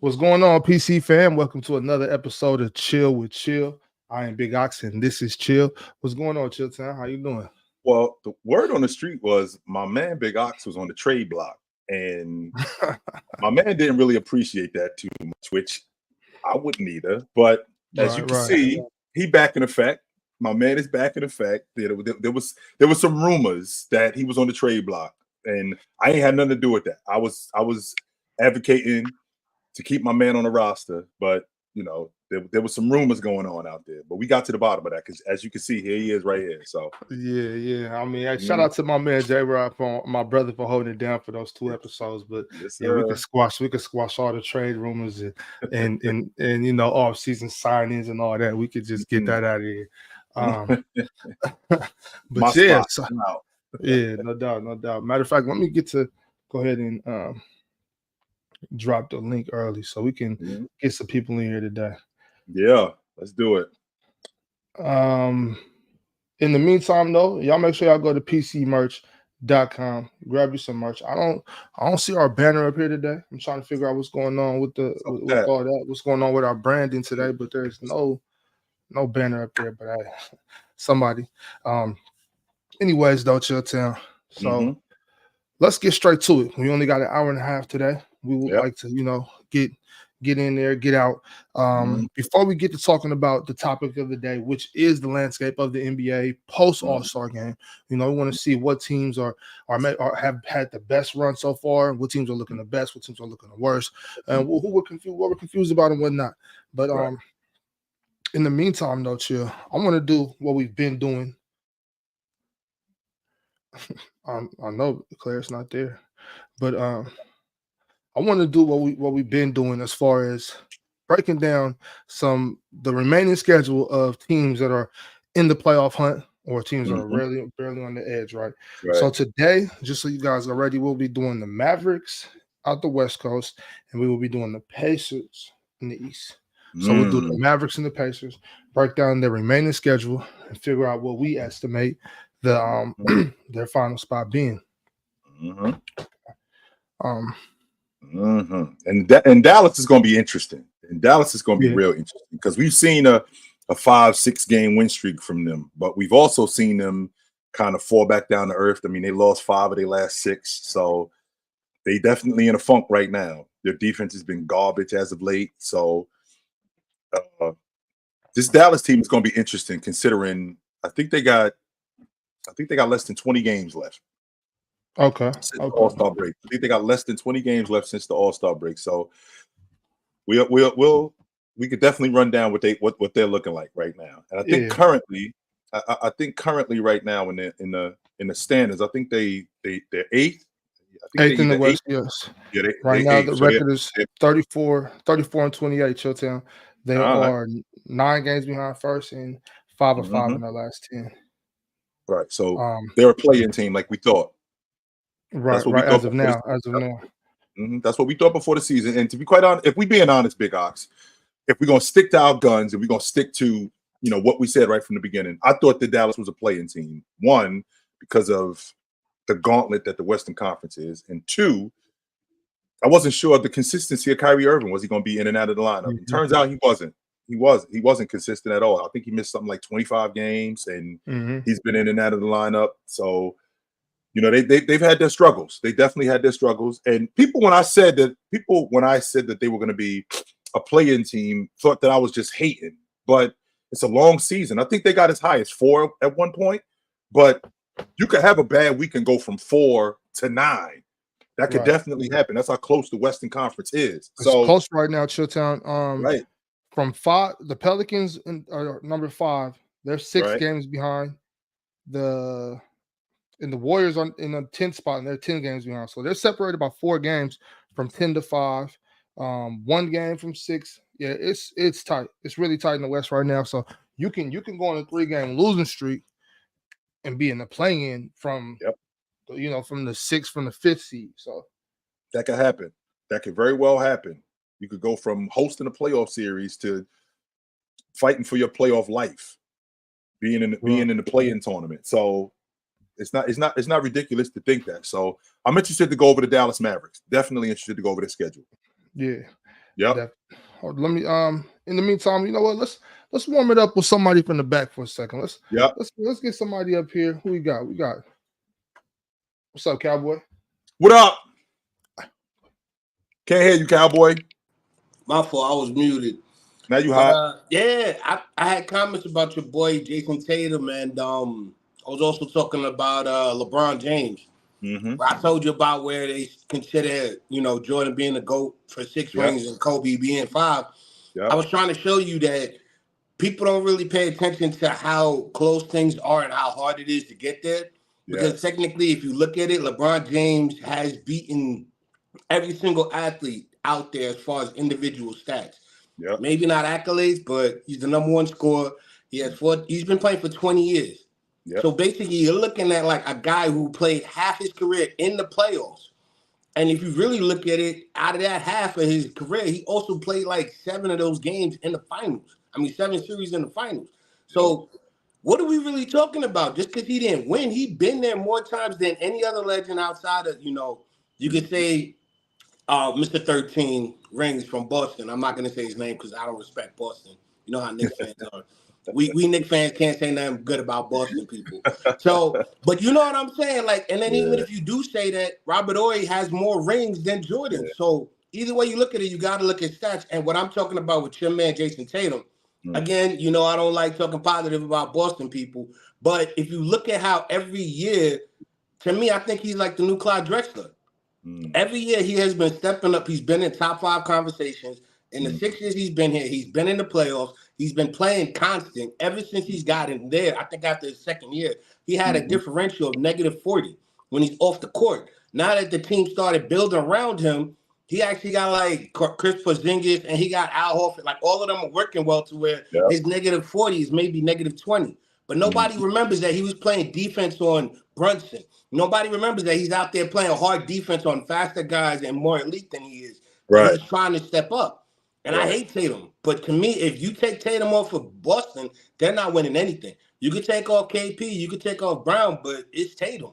What's going on, PC fam? Welcome to another episode of Chill with Chill. I am Big Ox, and this is Chill. What's going on, Chill Town? How you doing? Well, the word on the street was my man Big Ox was on the trade block, and my man didn't really appreciate that too much, which I wouldn't either. But as you can see, he back in effect. My man is back in effect. There was some rumors that he was on the trade block, and I ain't had nothing to do with that. I was advocating to keep my man on the roster, but you know, there was some rumors going on out there, but we got to the bottom of that because, as you can see, here he is right here. So yeah. I mean, shout out to my man J-Rod, for my brother, for holding it down for those 2 episodes. But we could squash all the trade rumors and you know, off-season signings and all that. We could just get that out of here. But yeah, no doubt. Matter of fact, let me go ahead and drop the link early so we can get some people in here today. Yeah, let's do it. In the meantime, though, y'all make sure y'all go to PCmerch.com, grab you some merch. I don't see our banner up here today. I'm trying to figure out what's going on with all that. What's going on with our branding today? But there's no banner up there. But somebody. Anyways, though, Chill Town. So let's get straight to it. We only got an hour and a half today. We would like to, you know, get in there, get out. Before we get to talking about the topic of the day, which is the landscape of the NBA post All-Star game, you know, we want to see what teams have had the best run so far, what teams are looking the best, what teams are looking the worst, and what we're confused about and whatnot. But in the meantime, though, Chill, I want to do what we've been doing. I know Claire's not there, but I want to do what we've been doing as far as breaking down the remaining schedule of teams that are in the playoff hunt or teams that are barely on the edge, right? So today, just so you guys are ready, we'll be doing the Mavericks out the West Coast, and we will be doing the Pacers in the East. So we'll do the Mavericks and the Pacers, break down their remaining schedule, and figure out what we estimate their final spot being. And Dallas is going to be interesting. And Dallas is going to be real interesting because we've seen a 5-6 game win streak from them, but we've also seen them kind of fall back down to earth. I mean, they lost 5 of their last 6, so they definitely in a funk right now. Their defense has been garbage as of late, so this Dallas team is going to be interesting considering I think they got less than 20 games left. Since the All-Star break. I think they got less than 20 games left since the All-Star break. So we could definitely run down what they're looking like right now. And I think currently right now in the standings, I think they're eighth. Eighth in the West, yes. Yeah, right now the record is 34 and 28. Chilltown. They are 9 games behind first and 5 of 5 in their last 10. Right. So they're a play-in team like we thought. Right. As of now. That's what we thought before the season. And to be quite honest, if we're being honest, Big Ox, if we're gonna stick to our guns and we're gonna stick to, you know, what we said right from the beginning, I thought that Dallas was a play-in team. 1, because of the gauntlet that the Western Conference is, and 2, I wasn't sure of the consistency of Kyrie Irving. Was he going to be in and out of the lineup? It turns out he wasn't. He wasn't consistent at all. I think he missed something like 25 games, and he's been in and out of the lineup. So, you know, they've had their struggles. They definitely had their struggles. And when I said that they were going to be a play-in team, thought that I was just hating. But it's a long season. I think they got as high as 4 at one point. But you could have a bad week and go from 4 to 9. That could definitely happen. That's how close the Western Conference is. It's close right now, Chilltown. Right. From 5, the Pelicans are number 5. They're 6 games behind. The Warriors are in the 10th spot, and they're 10 games behind. So they're separated by 4 games from 10 to 5. 1 game from 6. Yeah, it's tight. It's really tight in the West right now. So you can go on a 3-game losing streak and be in the play-in from from the 6th, from the 5th seed. So that could happen. That could very well happen. You could go from hosting a playoff series to fighting for your playoff life, being in the play-in tournament. So it's not ridiculous to think that. So I'm interested to go over the Dallas Mavericks. Definitely interested to go over their schedule. Yeah. Yeah. Let me in the meantime, you know what? Let's warm it up with somebody from the back for a second. Let's get somebody up here. Who we got? What's up, Cowboy? What up? Can't hear you, Cowboy. My fault, I was muted. Now you hot. Yeah, I had comments about your boy Jason Tatum, and I was also talking about LeBron James. Mm-hmm. I told you about where they consider, Jordan being the GOAT for 6 rings and Kobe being 5. Yep. I was trying to show you that people don't really pay attention to how close things are and how hard it is to get there. Because technically, if you look at it, LeBron James has beaten every single athlete out there as far as individual stats. Yep. Maybe not accolades, but he's the number 1 scorer. He's been playing for 20 years. Yep. So basically, you're looking at like a guy who played half his career in the playoffs. And if you really look at it, out of that half of his career, he also played like 7 of those games in the finals. 7 series in the finals. So what are we really talking about? Just because he didn't win, he's been there more times than any other legend outside of, you could say Mr. 13 rings from Boston. I'm not going to say his name because I don't respect Boston. You know how Knicks fans are. We Knicks fans can't say nothing good about Boston people. So, but you know what I'm saying? Like, and then even if you do say that, Robert Horry has more rings than Jordan. So either way you look at it, you got to look at stats. And what I'm talking about with your man, Jason Tatum, again, I don't like talking positive about Boston people. But if you look at how every year, to me, I think he's like the new Clyde Drexler. Every year he has been stepping up. He's been in top 5 conversations. In the 6 years he's been here, he's been in the playoffs. He's been playing constant ever since he's gotten there. I think after his second year, he had a differential of -40 when he's off the court. Now that the team started building around him, he actually got like Chris Porzingis and he got Al Horford. Like all of them are working well to where his -40 is maybe -20. But nobody remembers that he was playing defense on Brunson. Nobody remembers that he's out there playing hard defense on faster guys and more elite than he is. Right. He's trying to step up. And I hate Tatum. But to me, if you take Tatum off of Boston, they're not winning anything. You could take off KP, you could take off Brown, but it's Tatum.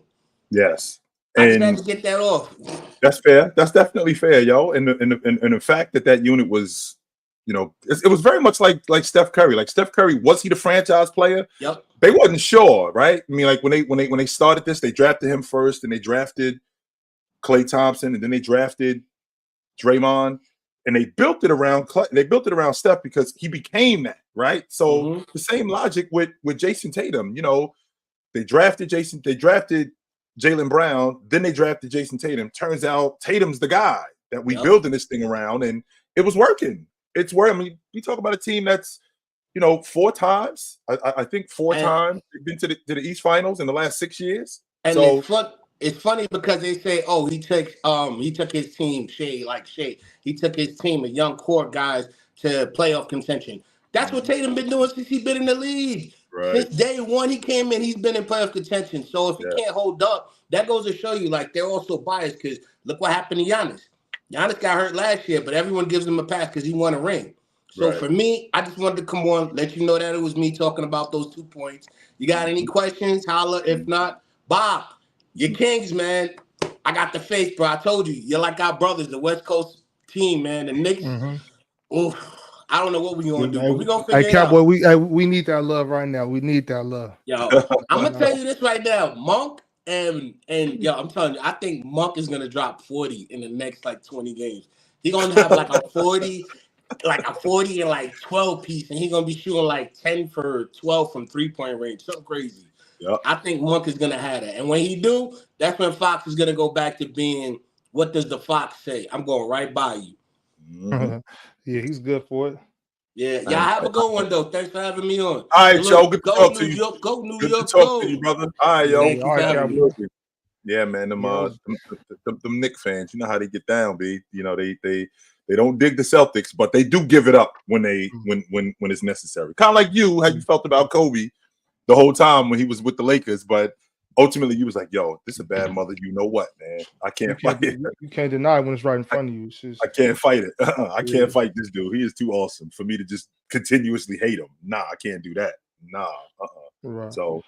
Yes. I just had to get that off. That's fair. That's definitely fair, yo. And the fact that unit was, it was very much like Steph Curry. Like Steph Curry, was he the franchise player? Yep. They wasn't sure, right? I mean, like when they started this, they drafted him first, and they drafted Klay Thompson, and then they drafted Draymond, and they built it around Steph because he became that, right? So the same logic with Jason Tatum. They drafted Jaylen Brown, then they drafted Jason Tatum. Turns out Tatum's the guy that we building this thing around, and it was working. It's where we talk about a team that's 4 times. I think 4 times they've been to the East Finals in the last 6 years. And it's funny because they say, oh, he took his team, Shea. He took his team of young core guys to playoff contention. That's what Tatum been doing since he's been in the league. Right. Since day one he came in, he's been in playoff contention. So if he can't hold up, that goes to show you, like, they're also biased because look what happened to Giannis. Giannis got hurt last year, but everyone gives him a pass because he won a ring. So for me, I just wanted to come on, let you know that it was me talking about those 2 points. You got any questions? Holla. If not, Bob, you're Kings, man. I got the faith, bro. I told you, you're like our brothers, the West Coast team, man. The Knicks. I don't know what we're gonna do, but we're gonna figure it out. Cowboy, we need that love right now. We need that love. Yo, I'm gonna tell you this right now, Monk and yo, I'm telling you, I think Monk is gonna drop 40 in the next like 20 games. He's gonna have like a 40 and like 12 piece, and he's gonna be shooting like 10 for 12 from 3-point range. Something crazy. Yep. I think Monk is gonna have that, and when he do, that's when Fox is gonna go back to being, what does the Fox say? I'm going right by you. Yeah, he's good for it. Yeah, y'all have a good one though. Thanks for having me on. All right, Joe. Good to talk to you. Go New Good York. to talk to you, brother. All right, yo. All right, yeah, man. Them Knicks fans, you know how they get down, B. They don't dig the Celtics, but they do give it up when it's necessary. Kind of like you, how you felt about Kobe the whole time when he was with the Lakers, but ultimately you was like, yo, this is a bad mother. You know what, man? I can't fight it. You can't deny when it's right in front of you. I can't fight it. I can't fight this dude. He is too awesome for me to just continuously hate him. Nah, I can't do that. Nah. Right. So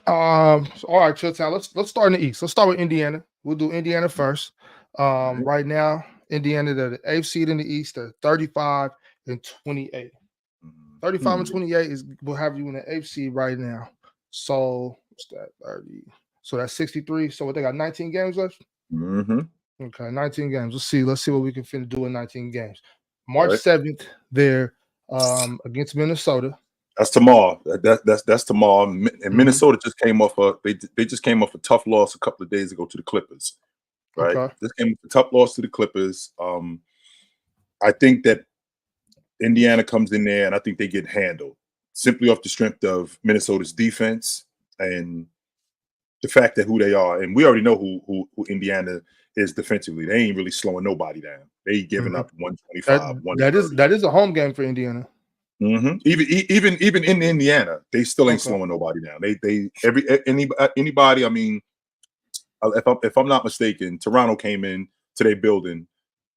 all right, Chitchat. Let's start in the East. Let's start with Indiana. We'll do Indiana first. Right now, Indiana, they're the 8th seed in the East. They're 35 and 28. 35 and 28 will have you in the 8th seed right now. So what's that? 30. So that's 63. So what, they got 19 games left? Okay, 19 games. Let's see what we can finna do in 19 games. March 7th, they're against Minnesota. That's tomorrow. That's tomorrow. And Minnesota just came off they just came off a tough loss a couple of days ago to the Clippers. Right. Okay. This came off a tough loss to the Clippers. I think that Indiana comes in there and I think they get handled simply off the strength of Minnesota's defense and the fact that who they are. And we already know who Indiana is defensively. They ain't really slowing nobody down. They giving up 125. That is a home game for Indiana. Even in Indiana, they still ain't slowing nobody down. Anybody. I mean, if I'm not mistaken, Toronto came in to their building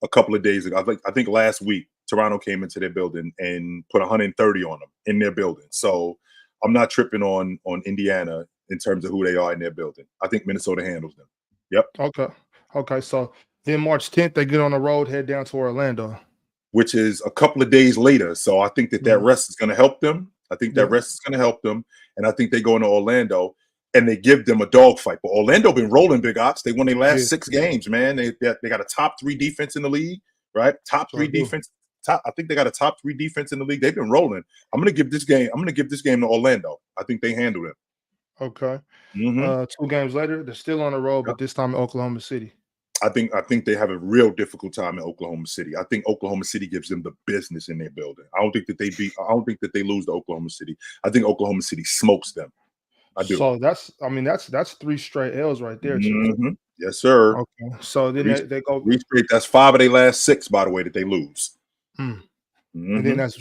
a couple of days ago. I think last week Toronto came into their building and put 130 on them in their building. So I'm not tripping on Indiana in terms of who they are in their building. I think Minnesota handles them. Yep. Okay. So then March 10th, they get on the road, head down to Orlando, which is a couple of days later. So I think that rest is going to help them. And I think they go into Orlando and they give them a dogfight. But Orlando been rolling, Big Ops. They won their last 6 games, man. They got a top 3 defense in the league, right? Top 3 defense. I think they got a top 3 defense in the league. They've been rolling. I'm gonna give this game to Orlando. I think they handle them. Okay. 2 games later, they're still on the road, but this time in Oklahoma City. I think they have a real difficult time in Oklahoma City. I think Oklahoma City gives them the business in their building. I don't think that they lose to Oklahoma City. I think Oklahoma City smokes them. I do. So that's 3 straight L's right there. Yes, sir. Okay. So then they go 3 straight. That's 5 of their last 6, by the way, that they lose. And then that's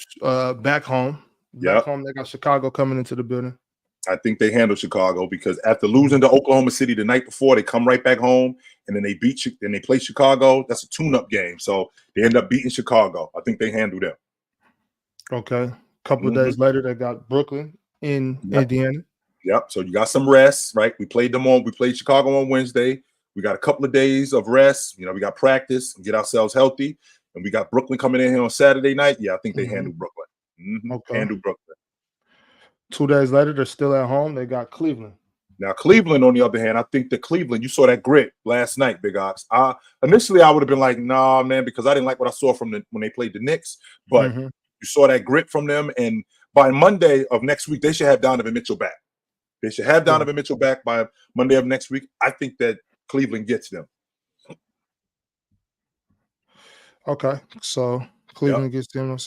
back home. Back home, they got Chicago coming into the building. I think they handle Chicago because after losing to Oklahoma City the night before, they come right back home and then they play Chicago. That's a tune-up game. So they end up beating Chicago. I think they handle them. Okay. A couple of days later, they got Brooklyn in Indiana. Yep. So you got some rest, right? We played Chicago on Wednesday. We got a couple of days of rest. We got practice and get ourselves healthy. And we got Brooklyn coming in here on Saturday night. Yeah, I think they handle Brooklyn. Okay. Handle Brooklyn. 2 days later, they're still at home. They got Cleveland. Now, Cleveland, on the other hand, I think that Cleveland, you saw that grit last night, Big Ox. Initially, I would have been like, nah, man, because I didn't like what I saw from when they played the Knicks. But you saw that grit from them. And by Monday of next week, they should have Donovan Mitchell back. By Monday of next week. I think that Cleveland gets them. Okay. So Cleveland gets them.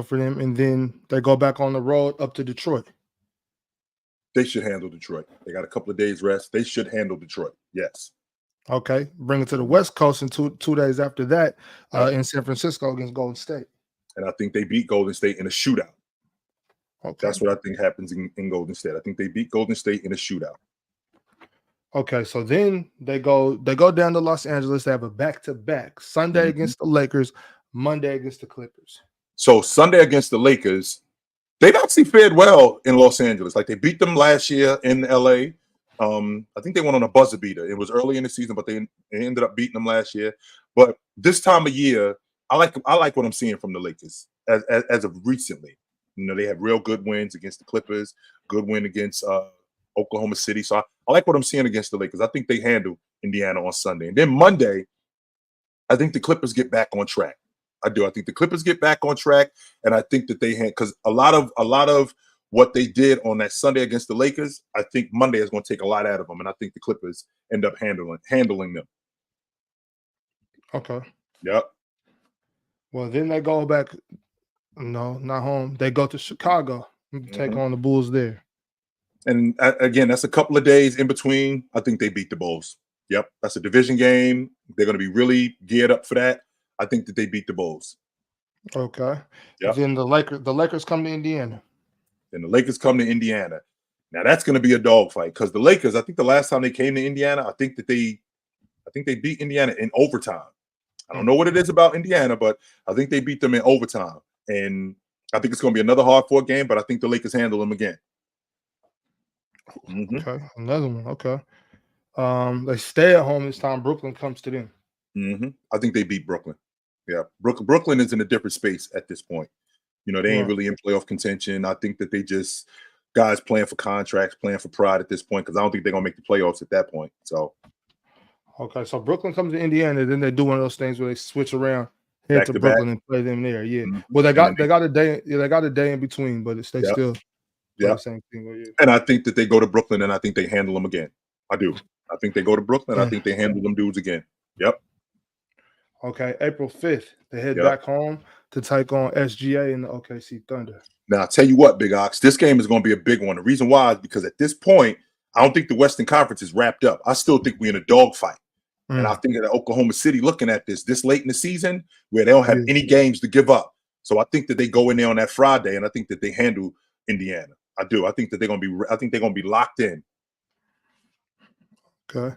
For them, and then they go back on the road up to Detroit. They should handle Detroit. They got a couple of days rest. They should handle Detroit. Yes. Okay. Bring it to the West Coast, and two days after that, in San Francisco against Golden State. And I think they beat Golden State in a shootout. Okay. That's what I think happens in Golden State. I think they beat Golden State in a shootout. Okay, so then they go down to Los Angeles. They have a back-to-back Sunday against the Lakers, Monday against the Clippers. So Sunday against the Lakers, they've actually fared well in Los Angeles. Like they beat them last year in LA. I think they went on a buzzer beater. It was early in the season, but they ended up beating them last year. But this time of year, I like what I'm seeing from the Lakers as of recently. They have real good wins against the Clippers, good win against Oklahoma City. So I like what I'm seeing against the Lakers. I think they handle Indiana on Sunday. And then Monday, I think the Clippers get back on track. I do. I think the Clippers get back on track, and I think that because a lot of what they did on that Sunday against the Lakers, I think Monday is going to take a lot out of them, and I think the Clippers end up handling them. Okay. Yep. Well, then they go back. No, not home. They go to Chicago and take on the Bulls there. And again, that's a couple of days in between. I think they beat the Bulls. Yep. That's a division game. They're going to be really geared up for that. I think that they beat the Bulls. Okay. Yep. Then the Lakers come to Indiana. Now that's going to be a dogfight because the Lakers, I think the last time they came to Indiana, I think they beat Indiana in overtime. I don't know what it is about Indiana, but I think they beat them in overtime. And I think it's going to be another hard-fought game, but I think the Lakers handle them again. Okay, another one. Okay. They stay at home this time. Brooklyn comes to them. I think they beat Brooklyn. Yeah, Brooklyn is in a different space at this point. You know, they ain't really in playoff contention. I think that they just guys playing for contracts, playing for pride at this point because I don't think they're gonna make the playoffs at that point. So, okay, so Brooklyn comes to Indiana, then they do one of those things where they switch around, head to Brooklyn and play them there. Yeah, well, they got a day, they got a day in between, but they still play the same thing. And I think that they go to Brooklyn and I think they handle them again. I do. I think they go to Brooklyn. I think they handle them dudes again. Yep. Okay, April 5th, they head back home to take on SGA and the OKC Thunder. Now, I'll tell you what, Big Ox, this game is going to be a big one. The reason why is because at this point, I don't think the Western Conference is wrapped up. I still think we're in a dogfight. And I think that Oklahoma City looking at this late in the season where they don't have any games to give up. So I think that they go in there on that Friday and I think that they handle Indiana. I do. I think that they're going to be locked in. Okay.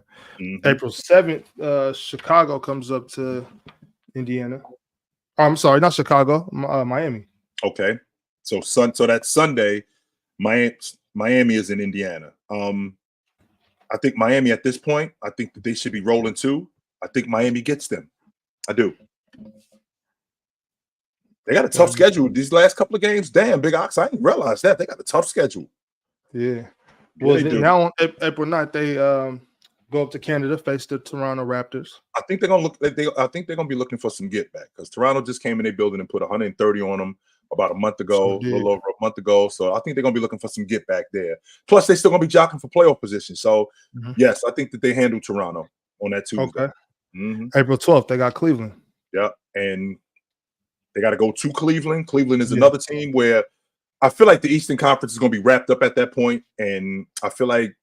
April 7th, Chicago comes up to Indiana. I'm sorry, not Chicago, Miami. Okay. So that's Sunday. Miami is in Indiana. I think Miami at this point, I think that they should be rolling too. I think Miami gets them. I do. They got a tough schedule these last couple of games. Damn, Big Ox, I didn't realize that. They got a tough schedule. Yeah. Well, now on April 9th, they go up to Canada, face the Toronto Raptors. I think they're gonna I think they're gonna be looking for some get back because Toronto just came in their building and put 130 on them about a month ago, a little over a month ago. So I think they're gonna be looking for some get back there. Plus, they're still gonna be jockeying for playoff position. So yes, I think that they handle Toronto on that Tuesday. Okay. April 12th, they got Cleveland. Yeah, and they got to go to Cleveland. Cleveland is another team where I feel like the Eastern Conference is going to be wrapped up at that point, and I feel like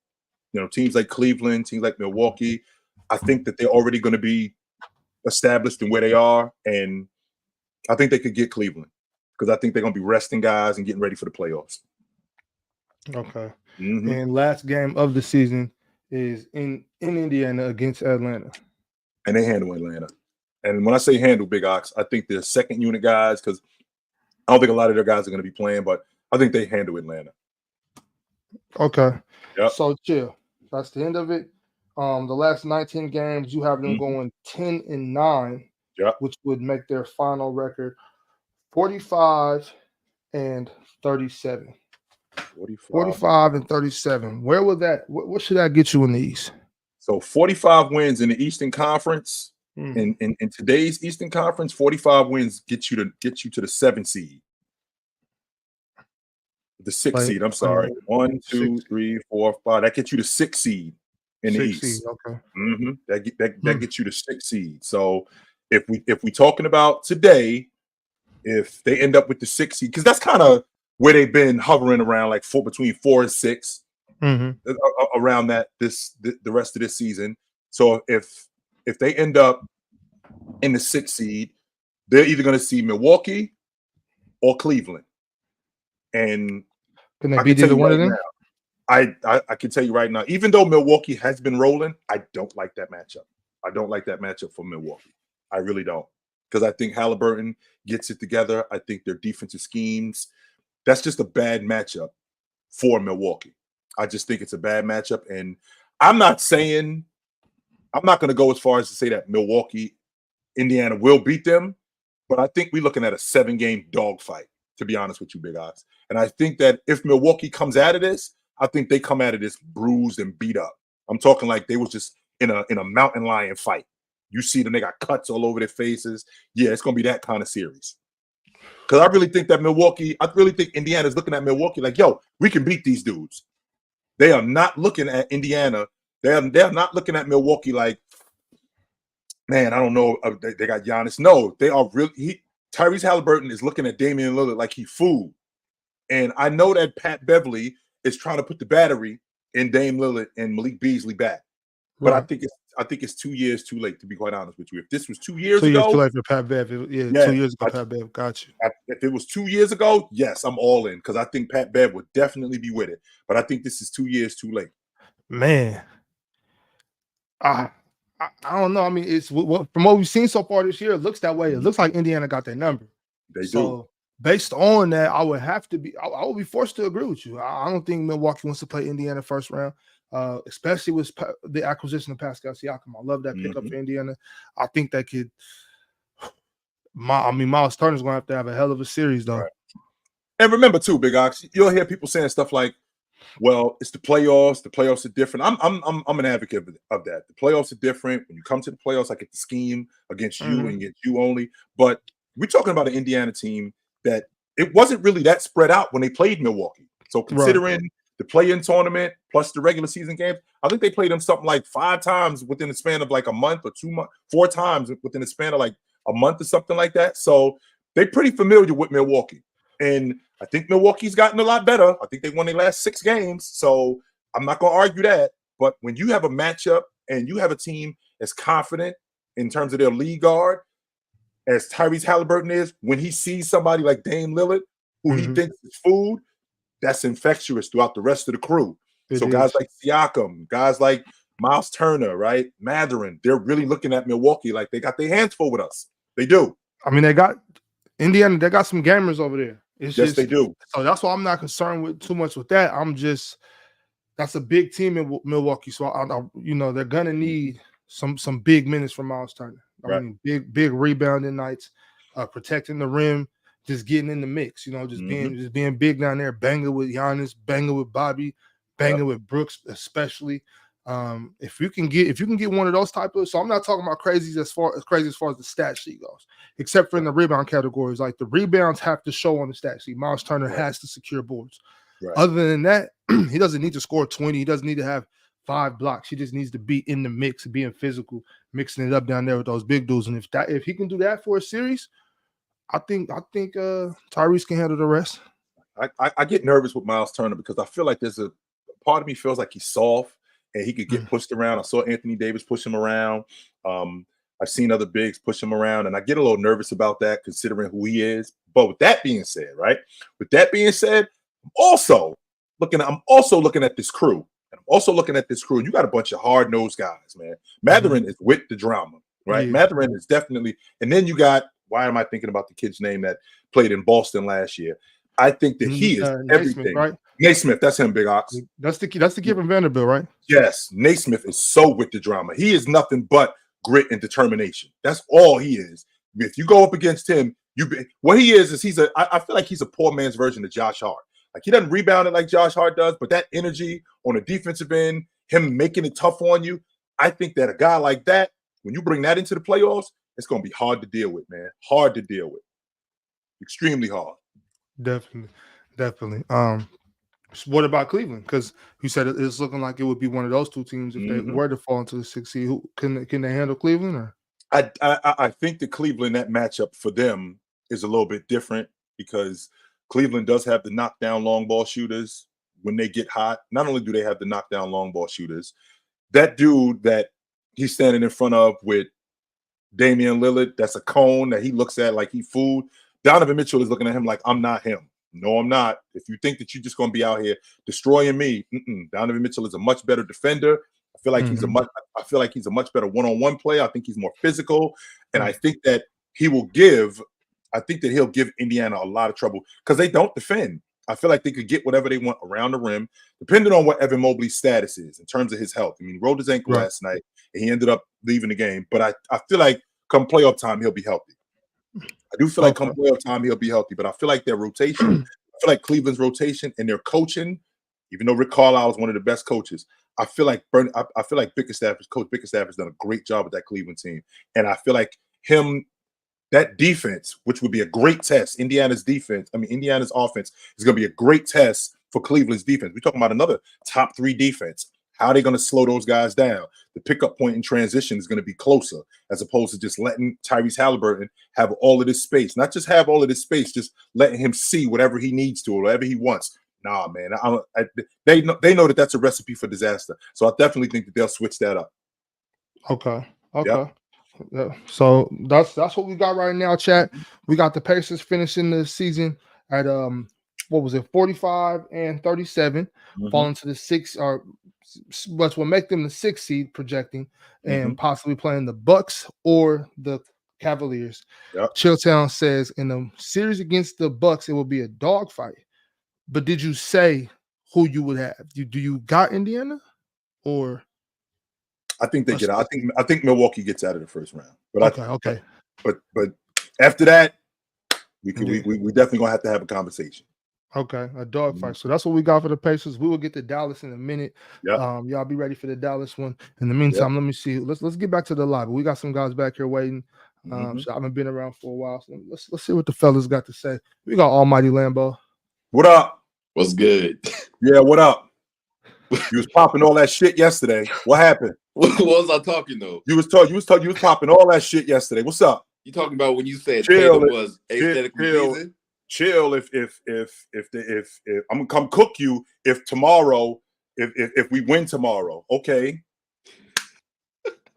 teams like Cleveland, teams like Milwaukee, I think that they're already going to be established in where they are, and I think they could get Cleveland because I think they're going to be resting guys and getting ready for the playoffs. Okay. And last game of the season is in Indiana against Atlanta. And they handle Atlanta. And when I say handle, Big Ox, I think they're second unit guys because I don't think a lot of their guys are going to be playing, but I think they handle Atlanta. Okay. Yep. So chill. That's the end of it. The last 19 games, you have them going 10-9, which would make their final record 45-37. 45-37. Where would that? What should that get you in the East? So 45 wins in the Eastern Conference. In today's Eastern Conference, 45 wins get you to the 7th seed. The 6th seed. I'm sorry. 1, 2, 3, 4, 5. That gets you the 6th seed in the East. Seed, okay. That gets you the 6th seed. So if we talking about today, if they end up with the 6th seed, because that's kind of where they've been hovering around, like between 4 and 6, around that the rest of this season. So if they end up in the 6th seed, they're either going to see Milwaukee or Cleveland. And can they beat either one of them? I can tell you right now, even though Milwaukee has been rolling, I don't like that matchup. I don't like that matchup for Milwaukee. I really don't. Because I think Halliburton gets it together. I think their defensive schemes, that's just a bad matchup for Milwaukee. I just think it's a bad matchup. And I'm not going to go as far as to say that Indiana will beat them, but I think we're looking at a 7-game dogfight, to be honest with you, Big Ox. And I think that if Milwaukee comes out of this, I think they come out of this bruised and beat up. I'm talking like they was just in a mountain lion fight. You see them, they got cuts all over their faces. Yeah, it's going to be that kind of series. Because I really think Indiana's looking at Milwaukee like, yo, we can beat these dudes. They are not looking at Indiana. They're not looking at Milwaukee like, man, I don't know. They got Giannis. No, they are really. Tyrese Halliburton is looking at Damian Lillard like he fooled. And I know that Pat Beverly is trying to put the battery in Dame Lillard and Malik Beasley back. But I think it's 2 years too late, to be quite honest with you. If this was 2 years ago. 2 years too late for Pat Bev. 2 years ago, Pat Bev. Got you. If it was 2 years ago, yes, I'm all in because I think Pat Bev would definitely be with it. But I think this is 2 years too late. Man. I don't know. I mean, it's from what we've seen so far this year, it looks that way. It looks like Indiana got their number. They do. Based on that, I would be forced to agree with you. I don't think Milwaukee wants to play Indiana first round. especially with the acquisition of Pascal Siakam. I love that pickup for Indiana. I think that could. Miles Turner's going to have a hell of a series, though. Right. And remember, too, Big Ox, you'll hear people saying stuff like, well, it's the playoffs. The playoffs are different. I'm an advocate of that. The playoffs are different. When you come to the playoffs, I get the scheme against you and against you only. But we're talking about an Indiana team that it wasn't really that spread out when they played Milwaukee. So considering the play-in tournament plus the regular season games, I think they played them something like 5 times within the span of like a month or 2 months, 4 times within the span of like a month or something like that. So they're pretty familiar with Milwaukee. And I think Milwaukee's gotten a lot better. I think they won their last 6 games. So I'm not going to argue that. But when you have a matchup and you have a team that's confident in terms of their lead guard, as Tyrese Halliburton is, when he sees somebody like Dame Lillard, who he thinks is food, that's infectious throughout the rest of the crew. Guys like Siakam, guys like Miles Turner, right? Mathurin, they're really looking at Milwaukee like they got their hands full with us. They do. I mean, they got Indiana, they got some gamers over there. They do. So that's why I'm not concerned with too much with that. That's a big team in Milwaukee. So they're gonna need some big minutes from Miles Turner. I mean, big rebounding nights, protecting the rim, just getting in the mix. Just being big down there, banging with Giannis, banging with Bobby, banging with Brooks, especially. If you can get one of those type of, so I'm not talking about crazy as far as the stat sheet goes, except for in the rebound categories. Like the rebounds have to show on the stat sheet. Miles Turner has to secure boards. Right. Other than that, he doesn't need to score 20. He doesn't need to have 5 blocks. He just needs to be in the mix, being physical, mixing it up down there with those big dudes. And if he can do that for a series, I think Tyrese can handle the rest. I get nervous with Miles Turner because I feel like there's a part of me feels like he's soft and he could get pushed around. I saw Anthony Davis push him around. I've seen other bigs push him around, and I get a little nervous about that considering who he is. But with that being said, I'm also looking at this crew. And I'm also looking at this crew, and you got a bunch of hard-nosed guys, man. Mathurin is with the drama, right? Yeah. Mathurin is definitely, and then you got, why am I thinking about the kid's name that played in Boston last year? I think that he is everything. Naismith, right? Naismith, that's him, Big Ox. That's the kid from Vanderbilt, right? Yes, Naismith is so with the drama. He is nothing but grit and determination. That's all he is. If you go up against him, what he is I feel like he's a poor man's version of Josh Hart. Like he doesn't rebound it like Josh Hart does, but that energy on the defensive end, him making it tough on you, I think that a guy like that, when you bring that into the playoffs, it's going to be hard to deal with, man. Hard to deal with. Extremely hard. Definitely. What about Cleveland? Because you said it's looking like it would be one of those two teams if they were to fall into the 6th seed. Can they handle Cleveland? Or? I think that Cleveland, that matchup for them is a little bit different because Cleveland does have the knockdown long ball shooters when they get hot. Not only do they have the knockdown long ball shooters, that dude that he's standing in front of with Damian Lillard, that's a cone that he looks at like he food. Donovan Mitchell is looking at him like, I'm not him. No, I'm not. If you think that you're just going to be out here destroying me, Donovan Mitchell is a much better defender. I feel like he's a much better one-on-one player. I think he's more physical, and I think that he'll give Indiana a lot of trouble because they don't defend. I feel like they could get whatever they want around the rim, depending on what Evan Mobley's status is in terms of his health. I mean, he rolled his ankle last night, and he ended up leaving the game. But I feel like come playoff time, he'll be healthy. I do feel like come playoff time, he'll be healthy. But I feel like their rotation, I feel like Cleveland's rotation and their coaching, even though Rick Carlisle is one of the best coaches, I feel like Coach Bickerstaff has done a great job with that Cleveland team. And I feel like that defense, which would be a great test, Indiana's offense is going to be a great test for Cleveland's defense. We're talking about another top 3 defense. How are they going to slow those guys down? The pickup point in transition is going to be closer as opposed to just letting Tyrese Halliburton have all of this space. Not just have all of this space, just letting him see whatever he needs to or whatever he wants. Nah, man. They know that that's a recipe for disaster. So I definitely think that they'll switch that up. Okay. Yep. Yeah. So that's what we got right now, chat. We got the Pacers finishing the season at 45 and 37, falling to the 6 or what will make them the 6th seed projecting and possibly playing the Bucks or the Cavaliers. Yep. Chilltown says in the series against the Bucks, it will be a dogfight. But did you say who you would have? Do you got Indiana? or I think they get out. I think Milwaukee gets out of the first round. But okay. But after that, we definitely gonna have to have a conversation. Okay, a dogfight. So that's what we got for the Pacers. We will get to Dallas in a minute. Yeah. Y'all be ready for the Dallas one. In the meantime, let me see. Let's get back to the lobby. We got some guys back here waiting. So I haven't been around for a while. So let's see what the fellas got to say. We got Almighty Lambo. What up? What's good? Yeah, what up? You was popping all that shit yesterday. What happened? What was I talking though? You was popping all that shit yesterday. What's up? You talking about when you said Tatum was aesthetically pleasing? Chill. If I'm gonna come cook you if tomorrow, if we win tomorrow, okay.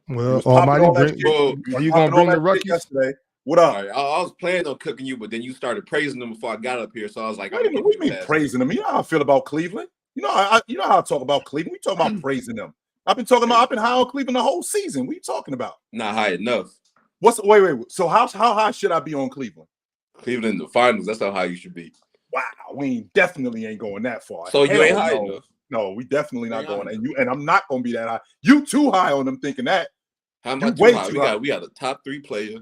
Well, Almighty, are you gonna bring the rookies yesterday? What up? All right, I was planning on cooking you, but then you started praising them before I got up here, so I was like, "Wait a minute, what do you mean praising them? You know how I feel about Cleveland. You know how I talk about Cleveland. We talk about praising them. I've been high on Cleveland the whole season. What are you talking about? Not high enough. Wait. So how high should I be on Cleveland? Cleveland in the finals. That's how high you should be. Wow, we definitely ain't going that far. So you ain't high enough. No, we definitely not going. And I'm not gonna be that high. You too high on them thinking that. How much too high? We got a top 3 player.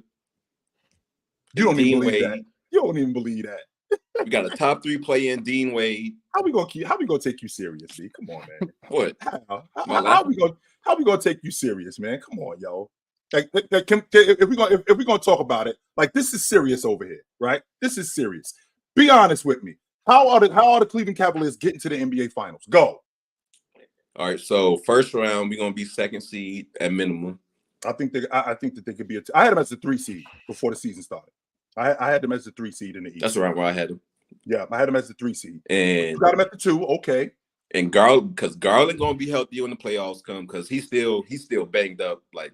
You don't even believe that. You don't even believe that. We got a top 3 player in Dean Wade. How we gonna take you seriously? Come on, man. What? How we gonna take you serious, man? Come on, yo. Like, if we're gonna talk about it, like this is serious over here, right? This is serious. Be honest with me. How are the Cleveland Cavaliers getting to the NBA Finals? Go. All right. So first round, we're gonna be 2nd seed at minimum. I think that they could be. I had them as the 3 seed before the season started. I had them as the 3 seed in the East. That's around where I had them. Yeah, I had them as the 3 seed. And you got them at the 2. Okay. And Garland gonna be healthy when the playoffs come because he's still banged up. Like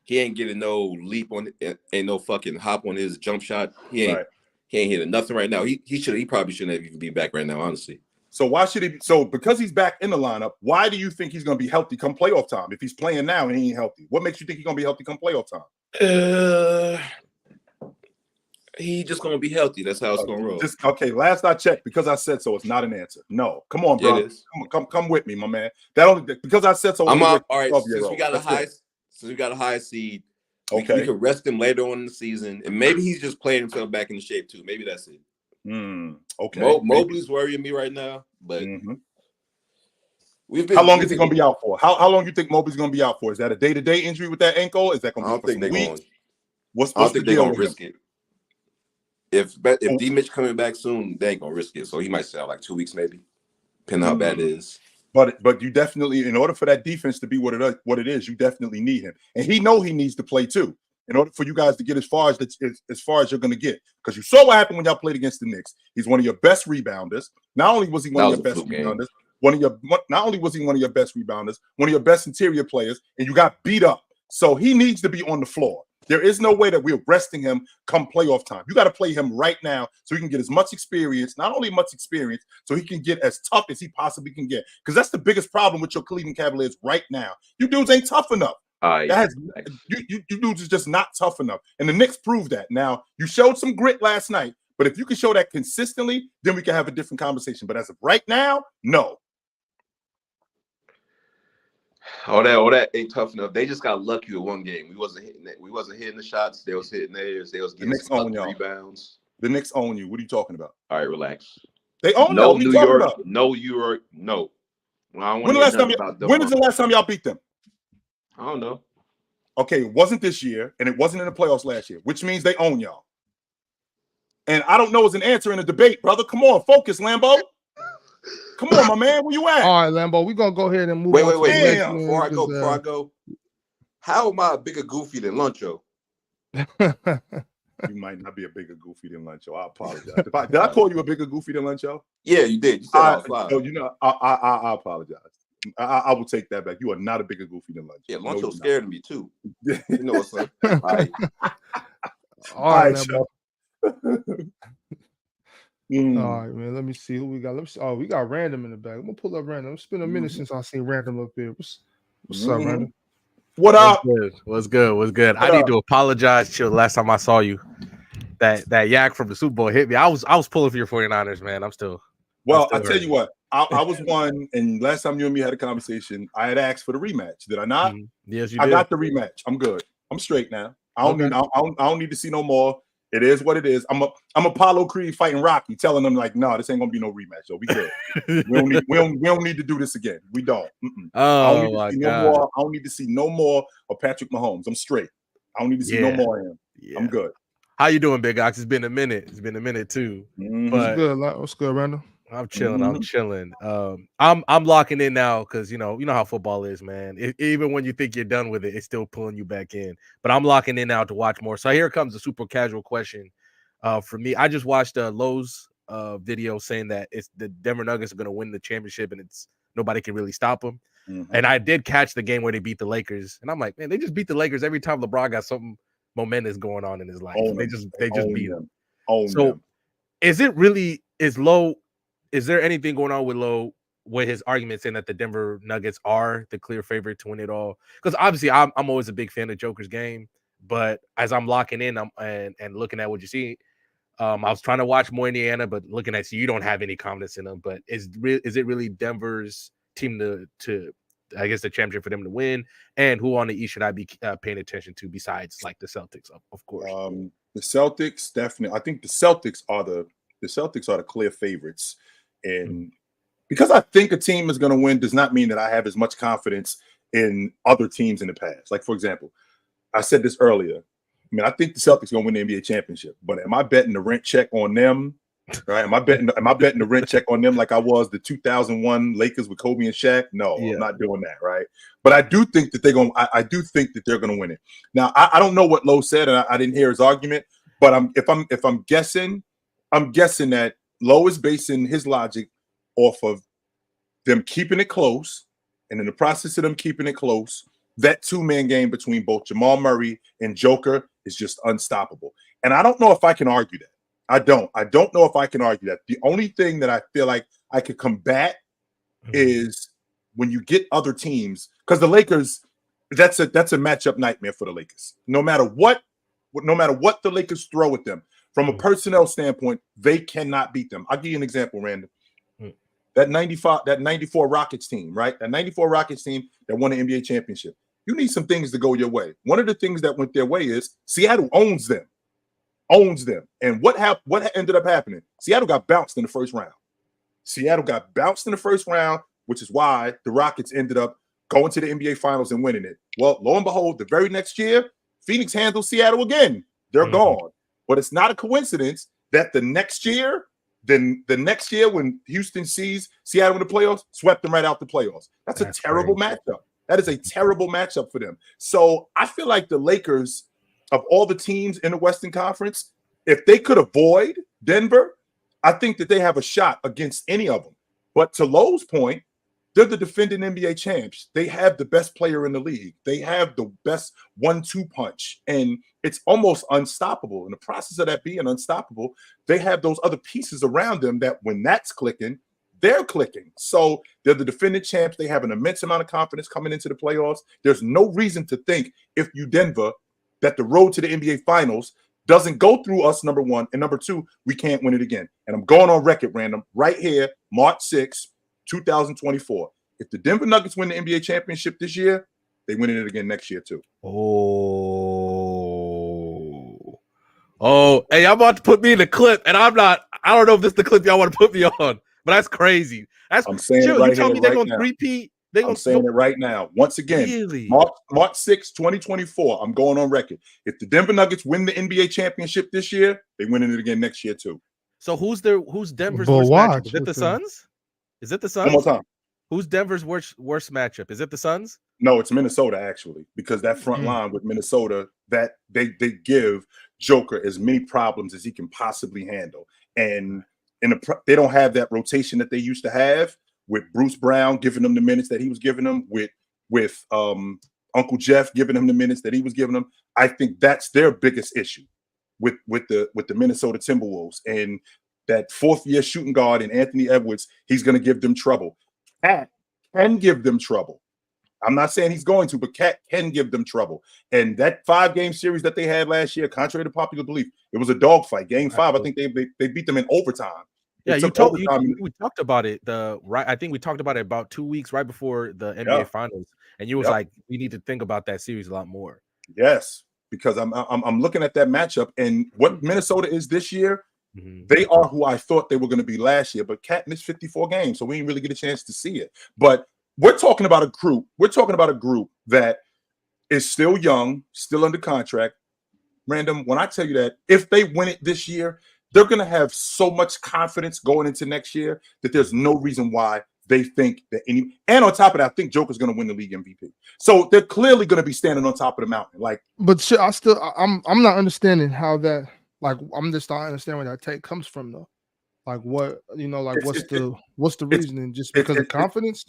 he ain't getting no leap on it, ain't no fucking hop on his jump shot. He ain't hitting nothing right now. He probably shouldn't even be back right now, honestly. So why should he be? So because he's back in the lineup, why do you think he's going to be healthy come playoff time? If he's playing now and he ain't healthy, what makes you think he's going to be healthy come playoff time? He just going to be healthy. That's how it's going to roll. Okay. Last I checked, because I said so, it's not an answer. No, come on, bro. Yeah, come with me, my man. That only because I said so. I'm up. All right. Since we got a high seed, okay, we could rest him later on in the season, and maybe he's just playing himself back into shape too. Maybe that's it. Okay. Mobley's worrying me right now, but how long is he going to be out for? How long do you think Mobley's going to be out for? Is that a day-to-day injury with that ankle? Is that going to be? I don't think they're going. What's the deal? Going to risk it. If D Mitch coming back soon, they ain't gonna risk it. So he might stay out like 2 weeks, maybe. Depending on how bad it is. But you definitely, in order for that defense to be what it is, you definitely need him, and he needs to play too. In order for you guys to get as far as you're going to get, because you saw what happened when y'all played against the Knicks. He's one of your best rebounders. Not only was he one of your best rebounders, one of your best interior players, and you got beat up. So he needs to be on the floor. There is no way that we're resting him come playoff time. You got to play him right now so he can get as much experience, not only much experience, so he can get as tough as he possibly can get. Because that's the biggest problem with your Cleveland Cavaliers right now. You dudes ain't tough enough. You dudes is just not tough enough. And the Knicks proved that. Now, you showed some grit last night, but if you can show that consistently, then we can have a different conversation. But as of right now, no. All that ain't tough enough. They just got lucky with one game. We wasn't hitting the shots. They was hitting theirs. They was getting some rebounds. The Knicks own you. What are you talking about? All right, relax. They own y'all. New York. No, York. No. When is the last time y'all beat them? I don't know. Okay, it wasn't this year, and it wasn't in the playoffs last year, which means they own y'all. And I don't know is an answer in a debate, brother. Come on, focus, Lambo. Come on, my man. Where you at? All right, Lambo. We're gonna go ahead and move. Wait. Before I go, how am I a bigger goofy than Luncho? You might not be a bigger goofy than Luncho. I apologize. Did I call you a bigger goofy than Luncho? Yeah, you did. You said I apologize. I will take that back. You are not a bigger goofy than Luncho. Yeah, Luncho's scared of me too. You know what's up? All right, Lambo. All right, man. Let me see who we got. We got Random in the back. I'm gonna pull up Random. It's been a minute since I seen Random up here. What's up, Random? What up? What's good? I need to apologize to you. Last time I saw you, that yak from the Super Bowl hit me. I was pulling for your 49ers, man. I'm still. Well, I tell you what. I was one, and last time you and me had a conversation, I had asked for the rematch. Did I not? Yes, you did. I got the rematch. I'm good. I'm straight now. I don't need to see no more. It is what it is. I'm Apollo Creed fighting Rocky, telling them like, no, this ain't gonna be no rematch. So we good. we don't need to do this again. We don't. Oh my God. No more. I don't need to see no more of Patrick Mahomes. I'm straight. I don't need to see no more of him. Yeah. I'm good. How you doing, Big Ox? It's been a minute. It's been a minute too. But what's good, Randall? I'm chilling. I'm chilling. I'm locking in now because you know how football is, man. Even when you think you're done with it, it's still pulling you back in. But I'm locking in now to watch more. So here comes a super casual question. For me, I just watched Lowe's video saying that it's the Denver Nuggets are going to win the championship, and it's nobody can really stop them. And I did catch the game where they beat the Lakers, and I'm like, man, they just beat the Lakers every time LeBron got something momentous going on in his life. They just beat them. So is there anything going on with Lowe with his argument saying that the Denver Nuggets are the clear favorite to win it all? Because obviously I'm always a big fan of Joker's game, but as I'm locking in and looking at what you see, I was trying to watch more Indiana, but looking at you don't have any confidence in them. But is it really Denver's team to I guess the championship for them to win? And who on the East should I be paying attention to besides like the Celtics, of course? The Celtics definitely. I think the Celtics are the clear favorites, and because I think a team is going to win does not mean that I have as much confidence in other teams in the past. Like for example, I said this earlier. I mean, I think the Celtics are going to win the NBA championship, but am I betting the rent check on them? Right? Am I betting the rent check on them like I was the 2001 Lakers with Kobe and Shaq? No, I'm not doing that. Right? But I do think that I do think that they're going to win it. Now, I don't know what Lowe said, and I didn't hear his argument. But if I'm guessing, that Lowe is basing his logic off of them keeping it close, and in the process of them keeping it close, that two-man game between both Jamal Murray and Joker is just unstoppable. And I don't know if I can argue that. I don't know if I can argue that. The only thing that I feel like I could combat is when you get other teams, because the Lakers, that's a matchup nightmare for the Lakers. No matter what the Lakers throw at them, from a personnel standpoint, they cannot beat them. I'll give you an example, Randall. That 94 Rockets team, right? That 94 Rockets team that won the NBA championship. You need some things to go your way. One of the things that went their way is Seattle owns them. And what ended up happening? Seattle got bounced in the first round. Which is why the Rockets ended up going to the NBA Finals and winning it. Well, lo and behold, the very next year, Phoenix handles Seattle again. They're gone. But it's not a coincidence that the next year when Houston sees Seattle in the playoffs, swept them right out the playoffs. That's a terrible matchup. That is a terrible matchup for them. So I feel like the Lakers, of all the teams in the Western Conference, if they could avoid Denver, I think that they have a shot against any of them. But to Lowe's point, they're the defending NBA champs. They have the best player in the league. They have the best 1-2 punch, and it's almost unstoppable. In the process of that being unstoppable, they have those other pieces around them that when that's clicking, they're clicking. So they're the defending champs. They have an immense amount of confidence coming into the playoffs. There's no reason to think, if you Denver, that the road to the NBA Finals doesn't go through us, number one, and number two, we can't win it again. And I'm going on record, Random, right here, March 6th, 2024. If the Denver Nuggets win the NBA championship this year, they win it again next year too. Hey, y'all about to put me in the clip, and I don't know if this is the clip y'all want to put me on, but that's crazy. I'm saying it right here, they're going to repeat? I'm saying it right now. Once again, really? March 6, 2024, I'm going on record. If the Denver Nuggets win the NBA championship this year, they win it again next year too. So who's Denver's worst matchup? Is it the Suns? Is it the Suns? One more time. Who's Denver's worst matchup? Is it the Suns? No, it's Minnesota, actually, because that front line with Minnesota, that they give Joker as many problems as he can possibly handle. And they don't have that rotation that they used to have, with Bruce Brown giving them the minutes that he was giving them, with Uncle Jeff giving him the minutes that he was giving them. I think that's their biggest issue with the Minnesota Timberwolves. And that fourth-year shooting guard in Anthony Edwards, he's going to give them trouble. Cat can give them trouble. I'm not saying he's going to, but Cat can give them trouble. And that 5-game series that they had last year, contrary to popular belief, it was a dogfight. Game 5, I think they beat them in overtime. Yeah, we talked about it. I think we talked about it about 2 weeks right before the NBA Finals, and you was like, we need to think about that series a lot more. Yes, because I'm looking at that matchup and what Minnesota is this year. They are who I thought they were going to be last year, but Cat missed 54 games, so we didn't really get a chance to see it. But we're talking about a group. We're talking about a group that is still young, still under contract. Random, when I tell you that if they win it this year, they're going to have so much confidence going into next year that there's no reason why they think that and on top of that, I think Joker's going to win the league MVP. So they're clearly going to be standing on top of the mountain. Like, but shit, I'm not understanding how that. Like, I'm just not understanding where that take comes from though. Like, what like what's the reasoning? Just because of confidence?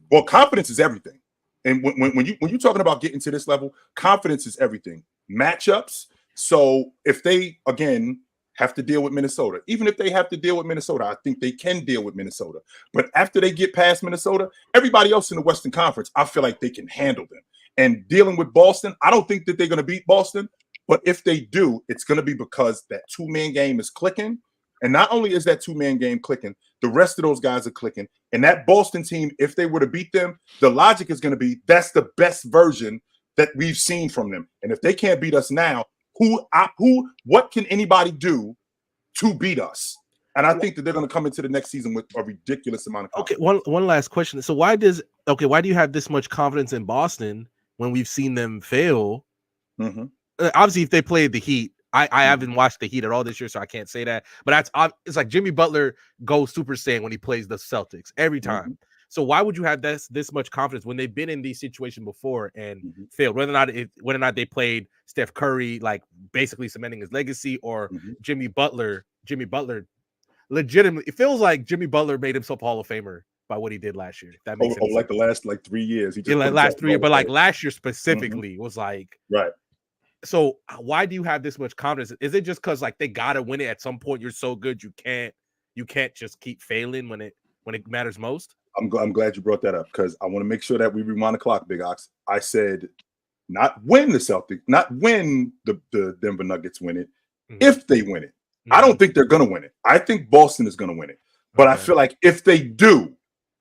Well, confidence is everything. And when you're talking about getting to this level, confidence is everything. Matchups. So if they again have to deal with Minnesota, even if they have to deal with Minnesota, I think they can deal with Minnesota. But after they get past Minnesota, everybody else in the Western Conference, I feel like they can handle them. And dealing with Boston, I don't think that they're going to beat Boston. But if they do, it's going to be because that two-man game is clicking. And not only is that two-man game clicking, the rest of those guys are clicking. And that Boston team, if they were to beat them, the logic is going to be that's the best version that we've seen from them. And if they can't beat us now, what can anybody do to beat us? And I think that they're going to come into the next season with a ridiculous amount of confidence. Okay, one last question. So why do you have this much confidence in Boston when we've seen them fail? Obviously, if they played the Heat, I haven't watched the Heat at all this year, so I can't say that. But it's like Jimmy Butler goes Super Saiyan when he plays the Celtics every time. So why would you have this much confidence when they've been in these situations before and failed? Whether or not they played Steph Curry, like basically cementing his legacy, or Jimmy Butler legitimately, it feels like Jimmy Butler made himself a Hall of Famer by what he did last year. That makes sense. Like the last 3 years. He just last 3 years, but like last year specifically was like right. So why do you have this much confidence? Is it just because like they gotta win it at some point? You're so good you can't just keep failing when it matters most. I'm glad you brought that up because I want to make sure that we rewind the clock, Big Ox. I said not when the Celtics, not when the Denver Nuggets win it, if they win it. I don't think they're gonna win it. I think Boston is gonna win it. But I feel like if they do,